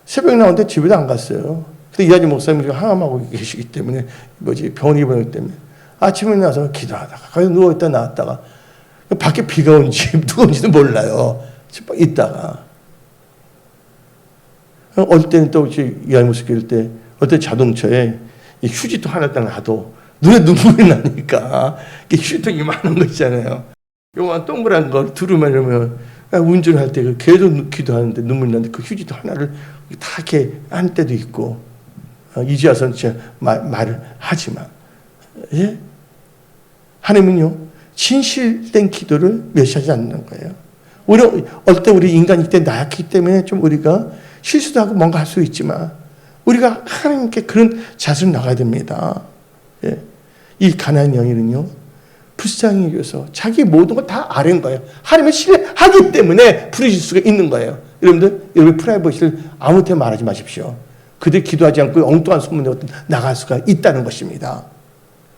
새벽에 나오는데 집에도 안 갔어요. 근데 이하진 목사님이 항암하고 계시기 때문에 병원 입원하기 때문에 아침에 나와서 기도하다가 거기 누워있다 나왔다가 밖에 비가 온지 누가 온지도 몰라요. 있다가 어떨 때는 또 이하진 목사님 때 어떤 자동차에 휴지통 하나 딱 놔도 눈에 눈물이 나니까 휴지통 이만한 거 있잖아요. 요만 동그란 걸 두루만 이러면 운전할 때 계속 기도하는데 눈물이 나는데 그 휴지통 하나를 다 이렇게 한 때도 있고 이제 와서는 진짜 말을 하지만 예? 하나님은요 진실된 기도를 멸시하지 않는 거예요. 어떨 때 우리 인간이기 때문에 나약하기 때문에 좀 우리가 실수도 하고 뭔가 할 수 있지만 우리가 하나님께 그런 자세로 나가야 됩니다. 예. 이 가나안 여인은요 불쌍히 여겨서 자기 모든 걸 다 아는 거예요. 하나님을 신뢰하기 때문에 부르실 수가 있는 거예요. 여러분 프라이버시를 아무한테 말하지 마십시오. 그들 기도하지 않고 엉뚱한 소문에 나갈 수가 있다는 것입니다.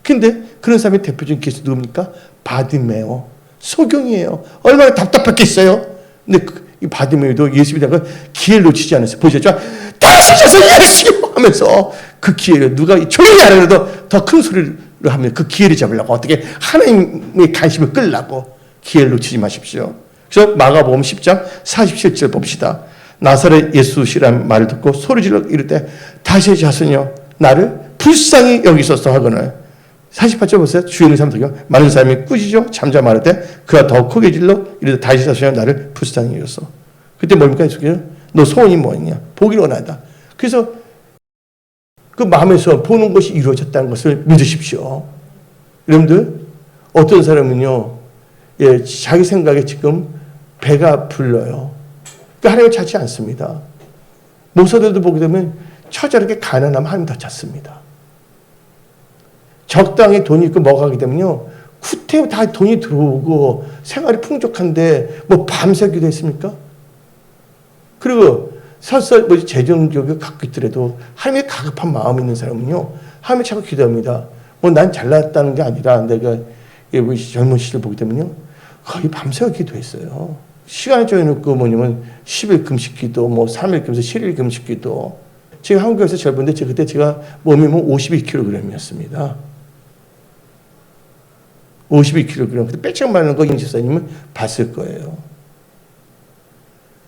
근데 그런 사람의 대표적인 케이스 누굽니까? 바디메오. 소경이에요. 얼마나 답답했겠어요. 근데 이 바디메오도 예수 믿는 걸 기회를 놓치지 않았어요. 보셨죠? 따라서셔서 예수요 하면서 그 기회를 누가 조용히 하려도 더 큰 소리를 하면 그 기회를 잡으려고 어떻게 하나님의 관심을 끌려고 기회를 놓치지 마십시오. 그래서 마가복음 10장 47절 봅시다. 나사렛 예수시라는 말을 듣고 소리질러 이르되 다시 자손이여 나를 불쌍히 여기소서 하거늘 48절 보세요. 주의 사람들이요 많은 사람이 꾸짖어 잠잠 말하되 그가 더 크게 질러 이르되 다시 자손이여 나를 불쌍히 여기소서. 그때 뭡니까? 너 소원이 뭐냐? 보기를 원하다. 그래서 그 마음에서 보는 것이 이루어졌다는 것을 믿으십시오. 여러분들 어떤 사람은요 자기 생각에 지금 배가 불러요. 그러니까 하나님을 찾지 않습니다. 목사들도 보게 되면 처절하게 가난하면 하나님 더 찾습니다. 적당히 돈이 있고 뭐가 하게 되면요 구태여 다 돈이 들어오고 생활이 풍족한데 뭐 밤새 기도했습니까? 그리고 설사 재정적을 갖고 있더라도 하나님의 가급한 마음이 있는 사람은요 하나님을 찾고 기도합니다. 난 잘났다는 게 아니라 내가 젊은 시절 보게 되면요 거의 밤새 기도했어요. 시간을 정해놓고 뭐냐면 10일 금식기도 3일 금식 7일 금식기도. 제가 한국에서 젊은데 그때 제가 몸이 52kg이었습니다. 52kg. 그때 빼짝 마르는 거 임집사님은 봤을 거예요.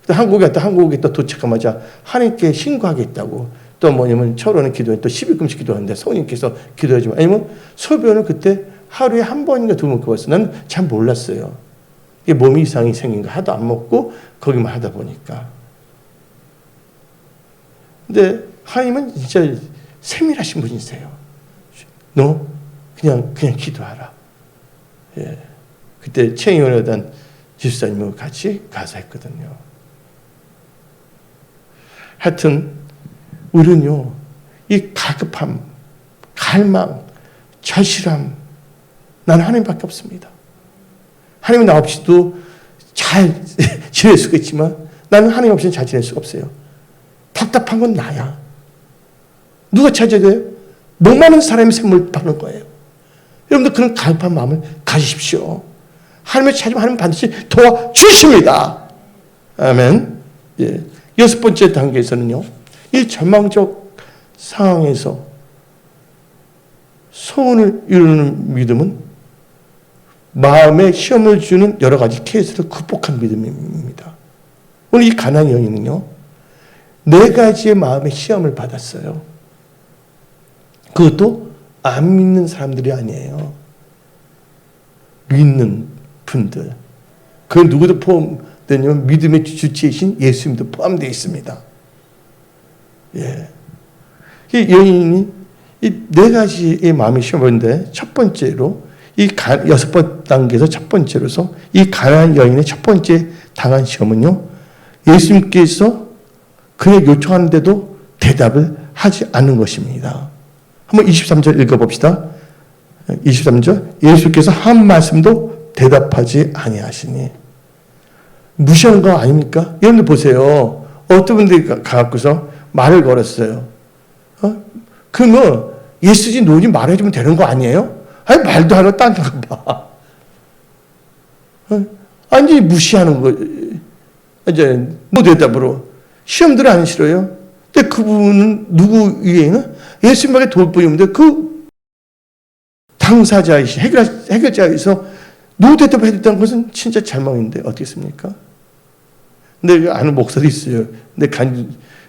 한국에 또 도착하자마자 하나님께 신고하겠다고 또 뭐냐면 철원에 기도해 또 10일 금식 기도하는데 성령님께서 기도해주면 아니면 소변을 그때 하루에 한 번인가 두 번 먹었어. 난 잘 몰랐어요. 이게 몸이 이상이 생긴 거 하도 안 먹고 거기만 하다 보니까. 근데 하나님은 진짜 세밀하신 분이세요. 너 그냥 기도하라. 예. 그때 최영원여단 집사님하고 같이 가서 했거든요. 하여튼 우리는요 이 가급함, 갈망, 절실함 나는 하나님밖에 없습니다. 하나님은 나 없이도 잘 지낼 수가 있지만 나는 하나님 없이는 잘 지낼 수가 없어요. 답답한 건 나야. 누가 찾아야 돼요? 목마른 사람이 샘물 파는 거예요. 여러분들 그런 가급한 마음을 가지십시오. 하나님을 찾으면 하나님 반드시 도와주십니다. 아멘. 예. 6번째 단계에서는요. 이 절망적 상황에서 소원을 이루는 믿음은 마음에 시험을 주는 여러 가지 케이스를 극복한 믿음입니다. 오늘 이 가나안 여인은요. 4가지의 마음의 시험을 받았어요. 그것도 안 믿는 사람들이 아니에요. 믿는 분들. 그 누구도 포함되냐면 믿음의 주체이신 예수님도 포함되어 있습니다. 예. 이 여인이 이 4가지의 마음의 시험인데 첫 번째로 이 6번 단계에서 첫 번째로서 이 가나안 여인의 첫 번째 당한 시험은요. 예수님께서 그의 요청하는데도 대답을 하지 않는 것입니다. 한번 23절 읽어봅시다. 23절 예수께서 한 말씀도 대답하지 아니하시니 무시하는 거 아닙니까? 여러분들 보세요. 어떤 분들이 가갖고서 말을 걸었어요. 그러면 예수지 노지 말해주면 되는 거 아니에요? 아니 말도 안 하고 딴 거 봐. 완전히 무시하는 거. 이제 뭐 대답으로 시험들 안 싫어요? 근데 그분은 누구 위에는 예수님밖에 도울 분이 없는데 그 당사자이시 해결자에서 노 대답을 해줬다는 것은 진짜 잘못인데 어떻겠습니까? 근데 아는 목사도 있어요. 근데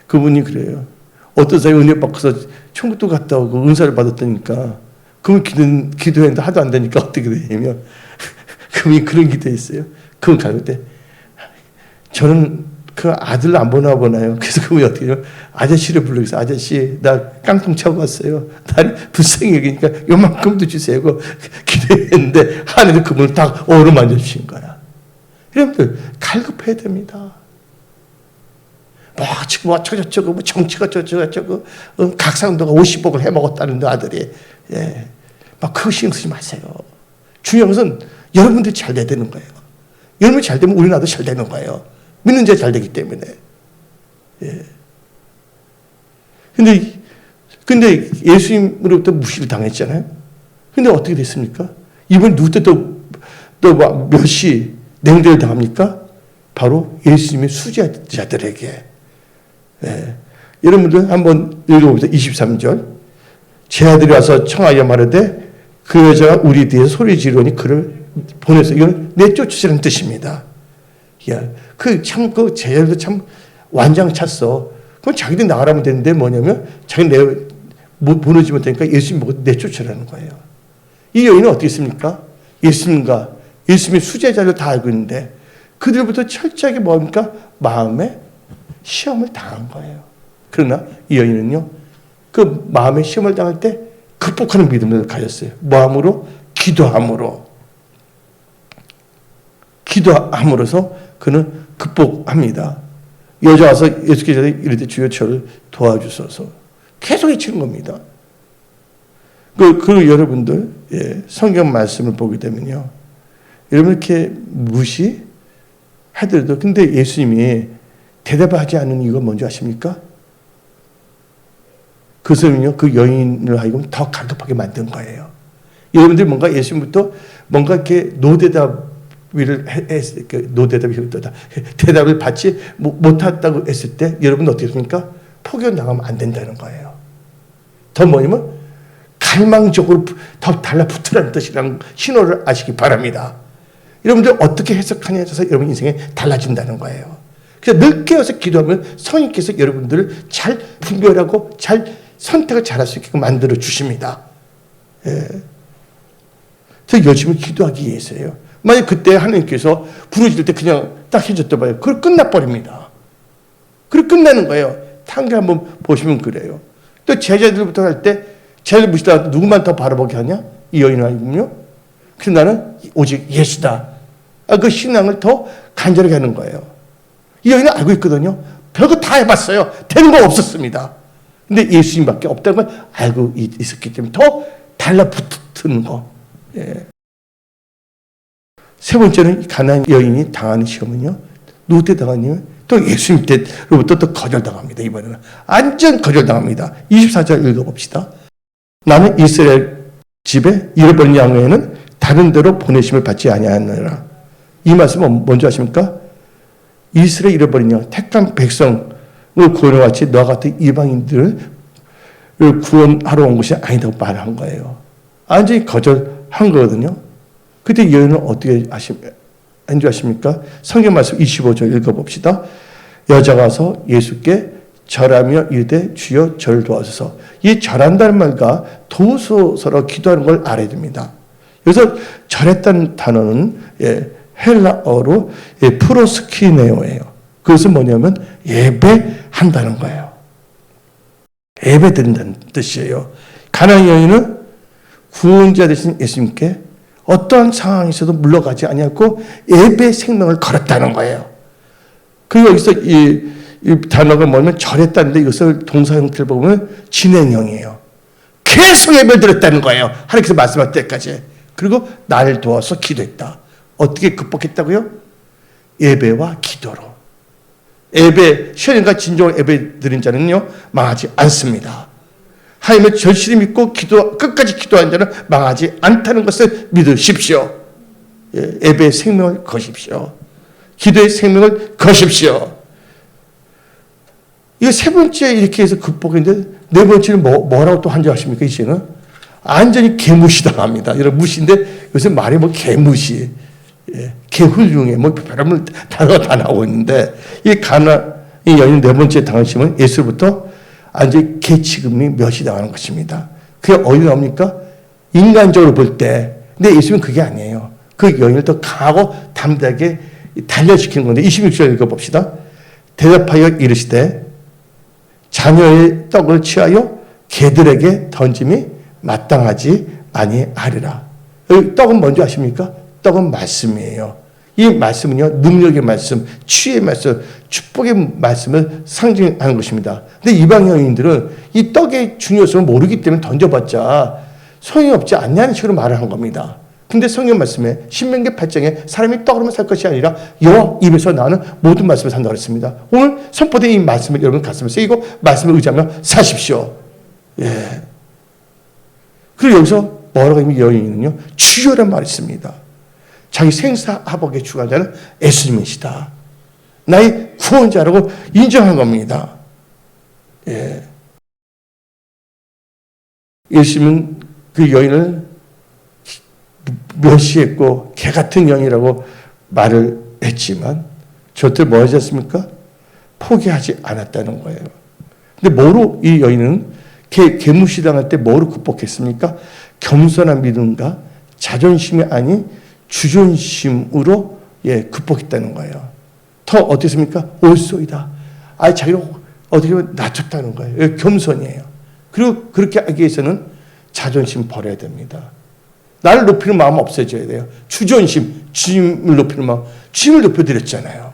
그분이 그래요. 어떤 사람이 은혜 받고서 천국도 갔다 오고 은사를 받았다니까. 그분 기도했는데 하도 안 되니까 어떻게 되냐면 그분이 그런 기도했어요. 그분 갈 때 저는 그 아들 안 보나요. 그래서 그분이 어떻게 해요? 아저씨를 불러서 아저씨 나 깡통 차고 왔어요. 나는 불쌍히 여기니까 요만큼도 주세요. 기도했는데 하늘에 그분을 딱 어루만져 주신 거야. 여러분들 갈급해야 됩니다. 지금 저쩌고 정치가 저쩌고 각상도가 50억을 해먹었다는데 아들이 막 그거 신경 쓰지 마세요. 중요한 것은 여러분들이 잘 돼야 되는 거예요. 여러분이 잘 되면 우리나라도 잘 되는 거예요. 믿는 자 잘 되기 때문에. 근데 예수님으로부터 무시를 당했잖아요. 근데 어떻게 됐습니까? 이번에 누구한테 또 몇 시 냉대를 당합니까? 바로 예수님의 수제자들에게. 여러분들 한번 읽어봅시다. 23절. 제 아들이 와서 청하여 말하되 그 여자가 우리 뒤에서 소리 지르니 그를 보내서 이건 내쫓으시라는 뜻입니다. 그 제자들도 참 완장 찼어. 그럼 자기들 나가라면 되는데 뭐냐면 자기 보내지 못하니까 예수님 보고 내쫓으라는 거예요. 이 여인은 어떻게 했습니까? 예수님의 수제자를 다 알고 있는데 그들부터 철저하게 뭡니까? 마음에 시험을 당한 거예요. 그러나 이 여인은요, 그 마음의 시험을 당할 때 극복하는 믿음을 가졌어요. 마음으로 기도함으로써 그는 극복합니다. 여자 와서 예수께서 이르되 주여 저를 도와주소서. 계속 외치는 겁니다. 여러분들 성경 말씀을 보게 되면요, 여러분 이렇게 무시하더라도 근데 예수님이 대답하지 않는 이유가 뭔지 아십니까? 그것은요, 그 여인을 하여금 더 갈급하게 만든 거예요. 여러분들이 뭔가 예수님부터 뭔가 이렇게 대답을 받지 못했다고 했을 때 여러분 어떻게 했습니까? 포기나가면 안 된다는 거예요. 더 뭐냐면 갈망적으로 더 달라붙으라는 뜻이라는 신호를 아시기 바랍니다. 여러분들 어떻게 해석하냐에 따라서 여러분 인생이 달라진다는 거예요. 그래서 늘 깨어서 기도하면 성령께서 여러분들을 잘 분별하고 잘 선택을 잘할 수 있게 만들어 주십니다. 그래서 열심히 기도하기 위해서요. 만약 그때 하나님께서 부르실 때 그냥 딱 해줬다 봐요. 그걸 끝나버립니다. 그걸 끝나는 거예요. tan계 한번 보시면 그래요. 또 제자들부터 할 때 제자들 무시다 누구만 더 바라보게 하냐? 이 여인은 아니군요. 그래서 나는 오직 예수다. 그 신앙을 더 간절하게 하는 거예요. 이 여인은 알고 있거든요. 별거 다 해봤어요. 되는 거 없었습니다. 근데 예수님밖에 없다는 걸 알고 있었기 때문에 더 달라붙는 거. 세 번째는 가나안 여인이 당하는 시험은요. 누구한테 당하냐면 또 예수님 때로부터 또 거절당합니다. 이번에는 완전 거절당합니다. 24절 읽어봅시다. 나는 이스라엘 집에 잃어버린 양 외에는 다른 데로 보내심을 받지 아니하느라. 이 말씀은 뭔지 아십니까? 이스라엘 잃어버린 양, 택한 백성을 구원해 왔지 너와 같은 이방인들을 구원하러 온 것이 아니다고 말한 거예요. 완전히 거절한 거거든요. 그때 여인은 어떻게 한 줄 아십니까? 성경 말씀 25절 읽어봅시다. 여자가 와서 예수께 절하며 이르되 주여 저를 도와주소서. 이 절한다는 말과 도우소서로 기도하는 걸 알아야 됩니다. 여기서 절했다는 단어는 헬라어로 프로스키네오예요. 그것은 뭐냐면 예배한다는 거예요. 예배드린다는 뜻이에요. 가나안 여인은 구원자 되신 예수님께 어떠한 상황에서도 물러가지 아니하고 예배 생명을 걸었다는 거예요. 그리고 여기서 이 단어가 뭐냐면 절했다는데 이것을 동사 형태를 보면 진행형이에요. 계속 예배를 드렸다는 거예요. 하나님께서 말씀할 때까지. 그리고 나를 도와서 기도했다. 어떻게 극복했다고요? 예배와 기도로. 시험과 진정으로 예배 드린 자는요 망하지 않습니다. 하나님을 절실히 믿고 끝까지 기도한 자는 망하지 않다는 것을 믿으십시오. 예배의 생명을 거십시오. 기도의 생명을 거십시오. 이거 세 번째 이렇게 해서 극복했는데 네 번째는 뭐라고 또 한 줄 아십니까? 이제는 완전히 개무시당합니다. 여러분 무시인데 요새 말이 뭐 개무시, 예, 개훌륭해, 뭐 별의별 단어가 다 나오고 있는데 이 여인 네 번째 당하심은 예수로부터 완전히 개 취급이 멸시당하는 것입니다. 그게 어디 나옵니까? 인간적으로 볼 때. 근데 예수는 그게 아니에요. 그 여인을 더 강하고 담대하게 단련시키는 건데 26절 읽어봅시다. 대답하여 이르시되 자녀의 떡을 취하여 개들에게 던짐이 마땅하지 아니하리라. 여기 떡은 뭔지 아십니까? 떡은 말씀이에요. 이 말씀은요, 능력의 말씀, 치유의 말씀, 축복의 말씀을 상징하는 것입니다. 근데 이방 여인들은 이 떡의 중요성을 모르기 때문에 던져봤자 소용이 없지 않냐는 식으로 말을 한 겁니다. 근데 성경 말씀에 신명기 8장에 사람이 떡으로만 살 것이 아니라 여호와 입에서 나오는 모든 말씀을 산다고 했습니다. 오늘 선포된 이 말씀을 여러분 가슴에 새기고 말씀을 의지하며 사십시오. 예. 그리고 여기서 뭐라고 하면 여인은요, 주여란 말이 있습니다. 자기 생사화복의 주관자는 예수님이시다. 나의 구원자라고 인정한 겁니다. 예. 예수님은 그 여인을 멸시했고 개 같은 여인이라고 말을 했지만 저들 뭐 하지 않습니까? 포기하지 않았다는 거예요. 근데 뭐로 이 여인은 개무시당할 때 뭐로 극복했습니까? 겸손한 믿음과 자존심이 아닌 주존심으로 극복했다는 거예요. 더 어땠습니까? 옳소이다. 자기를 어떻게 보면 낮췄다는 거예요. 겸손이에요. 그리고 그렇게 하기 위해서는 자존심 버려야 됩니다. 나를 높이는 마음 없애줘야 돼요. 주존심, 주님을 높이는 마음, 주님을 높여드렸잖아요.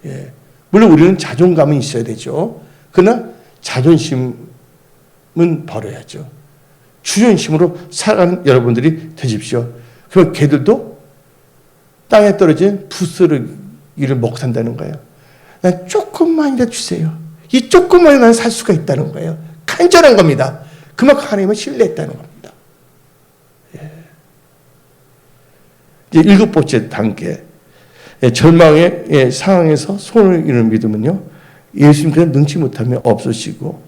예. 물론 우리는 자존감은 있어야 되죠. 그러나 자존심은 버려야죠. 주존심으로 살아가는 여러분들이 되십시오. 그럼 개들도 땅에 떨어진 부스러기를 먹고 산다는 거예요. 난 조금만이라도 주세요. 이 조금만이 나는 살 수가 있다는 거예요. 간절한 겁니다. 그만큼 하나님을 신뢰했다는 겁니다. 예. 이제 일곱 번째 단계, 절망의 상황에서 손을 이는 믿음은요, 예수님께서 능치 못하면 없으시고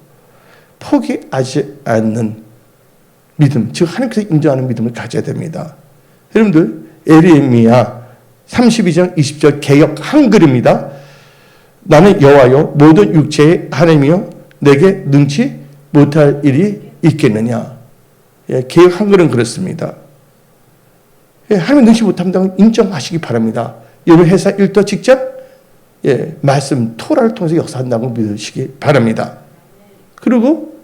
포기하지 않는 믿음, 즉 하나님께서 인정하는 믿음을 가져야 됩니다. 여러분들 에레미야 32장 20절 개역 한글입니다. 나는 여호와요 모든 육체의 하나님이요 내게 능치 못할 일이 있겠느냐. 개역 한글은 그렇습니다. 하나님 능치 못한다고 인정하시기 바랍니다. 여러분 회사 일도 직접 말씀 토라를 통해서 역사한다고 믿으시기 바랍니다. 그리고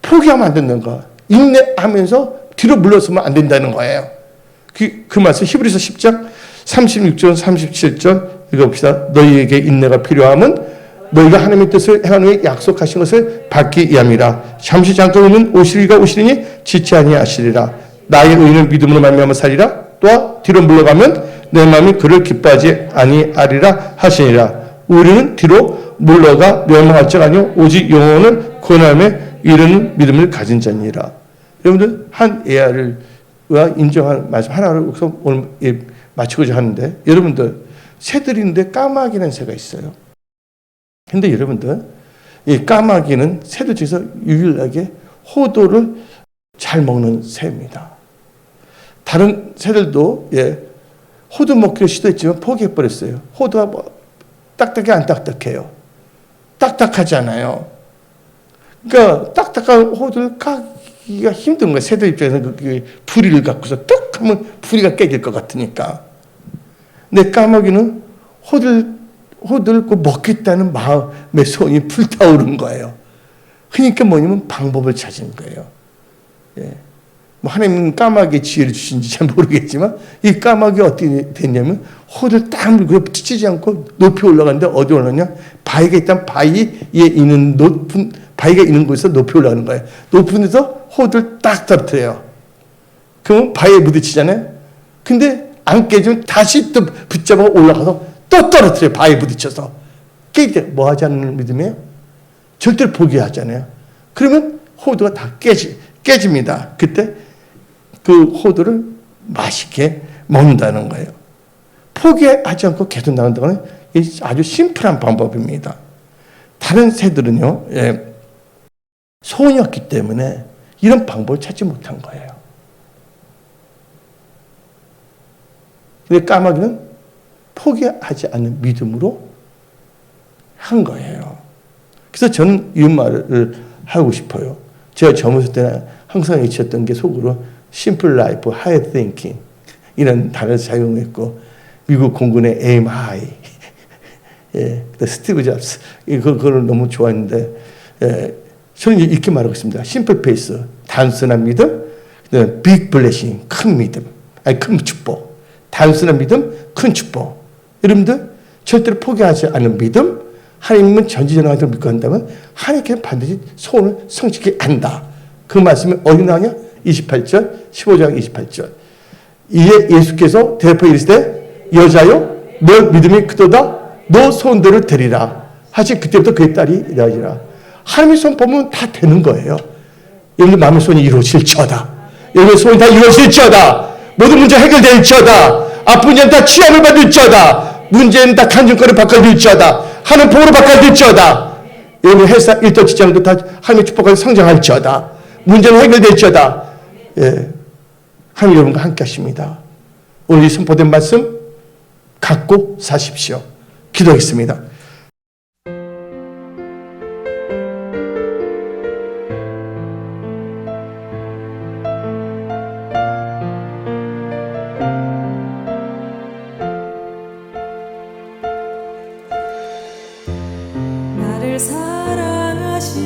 포기하면 안 된다는 거, 인내하면서 뒤로 물러서면 안 된다는 거예요. 그 말씀 히브리서 10장 36절 37절 읽어봅시다. 너희에게 인내가 필요함은 너희가 하나님의 뜻을 행한 후에 약속하신 것을 받기 위함이라. 잠시 잠깐은 오시리가 오시리니 지치 아니하시리라. 나의 의인은 믿음으로 말미암아 살리라. 또한 뒤로 물러가면 내 마음이 그를 기뻐하지 아니하리라 하시니라. 우리는 뒤로 물러가 멸망할 자 아니요 오직 영혼을 구원함에 이르는 믿음을 가진 자니라. 여러분들 한 AR과 인정한 말씀 하나를 오늘 마치고자 하는데, 여러분들 새들인데 까마귀라는 새가 있어요. 근데 여러분들 이 까마귀는 새들 중에서 유일하게 호도를 잘 먹는 새입니다. 다른 새들도 호두 먹기를 시도했지만 포기해버렸어요. 호두가 딱딱해 안 딱딱해요? 딱딱하지 않아요. 그러니까 딱딱한 호두를 까기가 힘든 거예요. 새들 입장에서는 그 부리를 갖고서 뚝 하면 부리가 깨질 것 같으니까. 근데 까마귀는 호두를 먹겠다는 마음의 소원이 불타오른 거예요. 그러니까 뭐냐면 방법을 찾은 거예요. 뭐 하나님은 까마귀의 지혜를 주신지 잘 모르겠지만 이 까마귀가 어떻게 됐냐면 호두를 딱 물고 찢지 않고 높이 올라가는데 어디 올라가냐? 바위가 있다면 바위에 있는 높은 바위가 있는 곳에서 높이 올라가는 거예요. 높은 데서 호두를 딱 떨어뜨려요. 그러면 바위에 부딪히잖아요. 근데 안 깨지면 다시 또 붙잡아 올라가서 또 떨어뜨려요. 바위에 부딪혀서. 깨질 때 뭐 하지 않는 믿음이에요? 절대로 포기하잖아요. 그러면 호두가 다 깨집니다. 그때 그 호두를 맛있게 먹는다는 거예요. 포기하지 않고 계속 나간다는 건 아주 심플한 방법입니다. 다른 새들은요, 소원이었기 때문에 이런 방법을 찾지 못한 거예요. 근데 까마귀는 포기하지 않는 믿음으로 한 거예요. 그래서 저는 이 말을 하고 싶어요. 제가 젊었을 때는 항상 외쳤던 게 속으로 Simple Life, High Thinking 이런 단어를 사용했고, 미국 공군의 Aim High, 스티브 잡스, 그걸 너무 좋아했는데, 저는 이렇게 말하고 있습니다. Simple Faith, 단순한 믿음, 그다음에 Big Blessing, 큰 믿음, 큰 축복. 단순한 믿음, 큰 축복. 여러분들 절대로 포기하지 않는 믿음, 하나님은 전지전능하다고 믿고 한다면 하나님께는 반드시 소원을 성취케 한다. 그 말씀이 어디 나오냐? 28절, 15장 28절. 이에 예수께서 대답하여 이르시되 여자여 너 믿음이 크도다 너 소원대로 되리라 하시. 그때부터 그의 딸이 나으리라. 하나님의 소원 보면 다 되는 거예요. 여러분들 마음의 소원이 이루어질지어다. 여러분의 소원이 다 이루어질지어다. 모든 문제 해결될지어다. 아픈 자는 다 치유함을 받을지어다. 문제는 다 간증거리 바꿔줄지어다. 하는 복으로 바꿔줄지어다. 여러분 회사 일도 직장도 다 하나님의 축복까지 성장할지어다. 문제는 해결될지어다. 하나님 여러분과 함께 하십니다. 오늘 이 선포된 말씀 갖고 사십시오. 기도하겠습니다. 나를 사랑하시는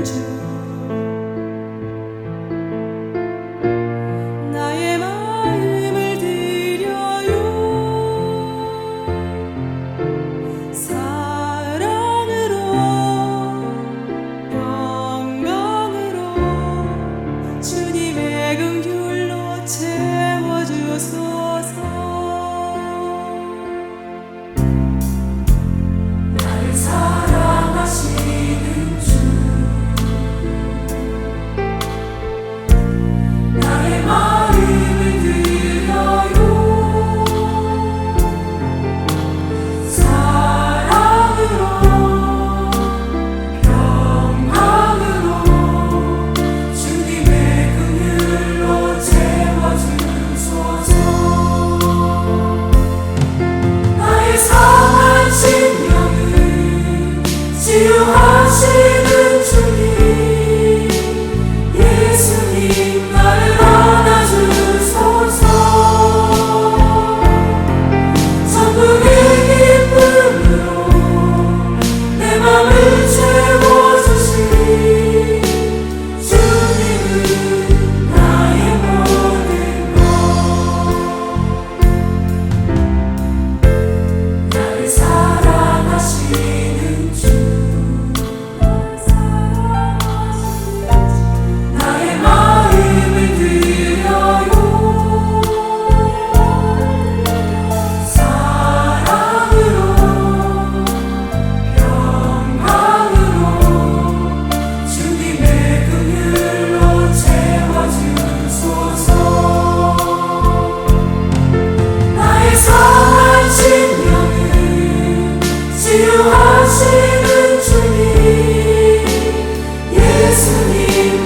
주 나의 마음을 드려요 사랑으로 영광으로 주님의 긍휼로 채워주소서 나를 사랑하시는 주 나의 마음을 드려요 사랑으로 영광으로 주님의 긍휼로 채워주소서 나의 상한 심령을 치유하시는 주님 예수님 나를 안아주소서 천국의 기쁨으로 내 맘을 채워주신 주님은 나의 모든 것 나를 사랑하시는 주 나의 마음을 드려요 사랑으로 영광으로 주님의 긍휼로 채워주소서 나의 상한 심령을 치유하시는 주님 예수님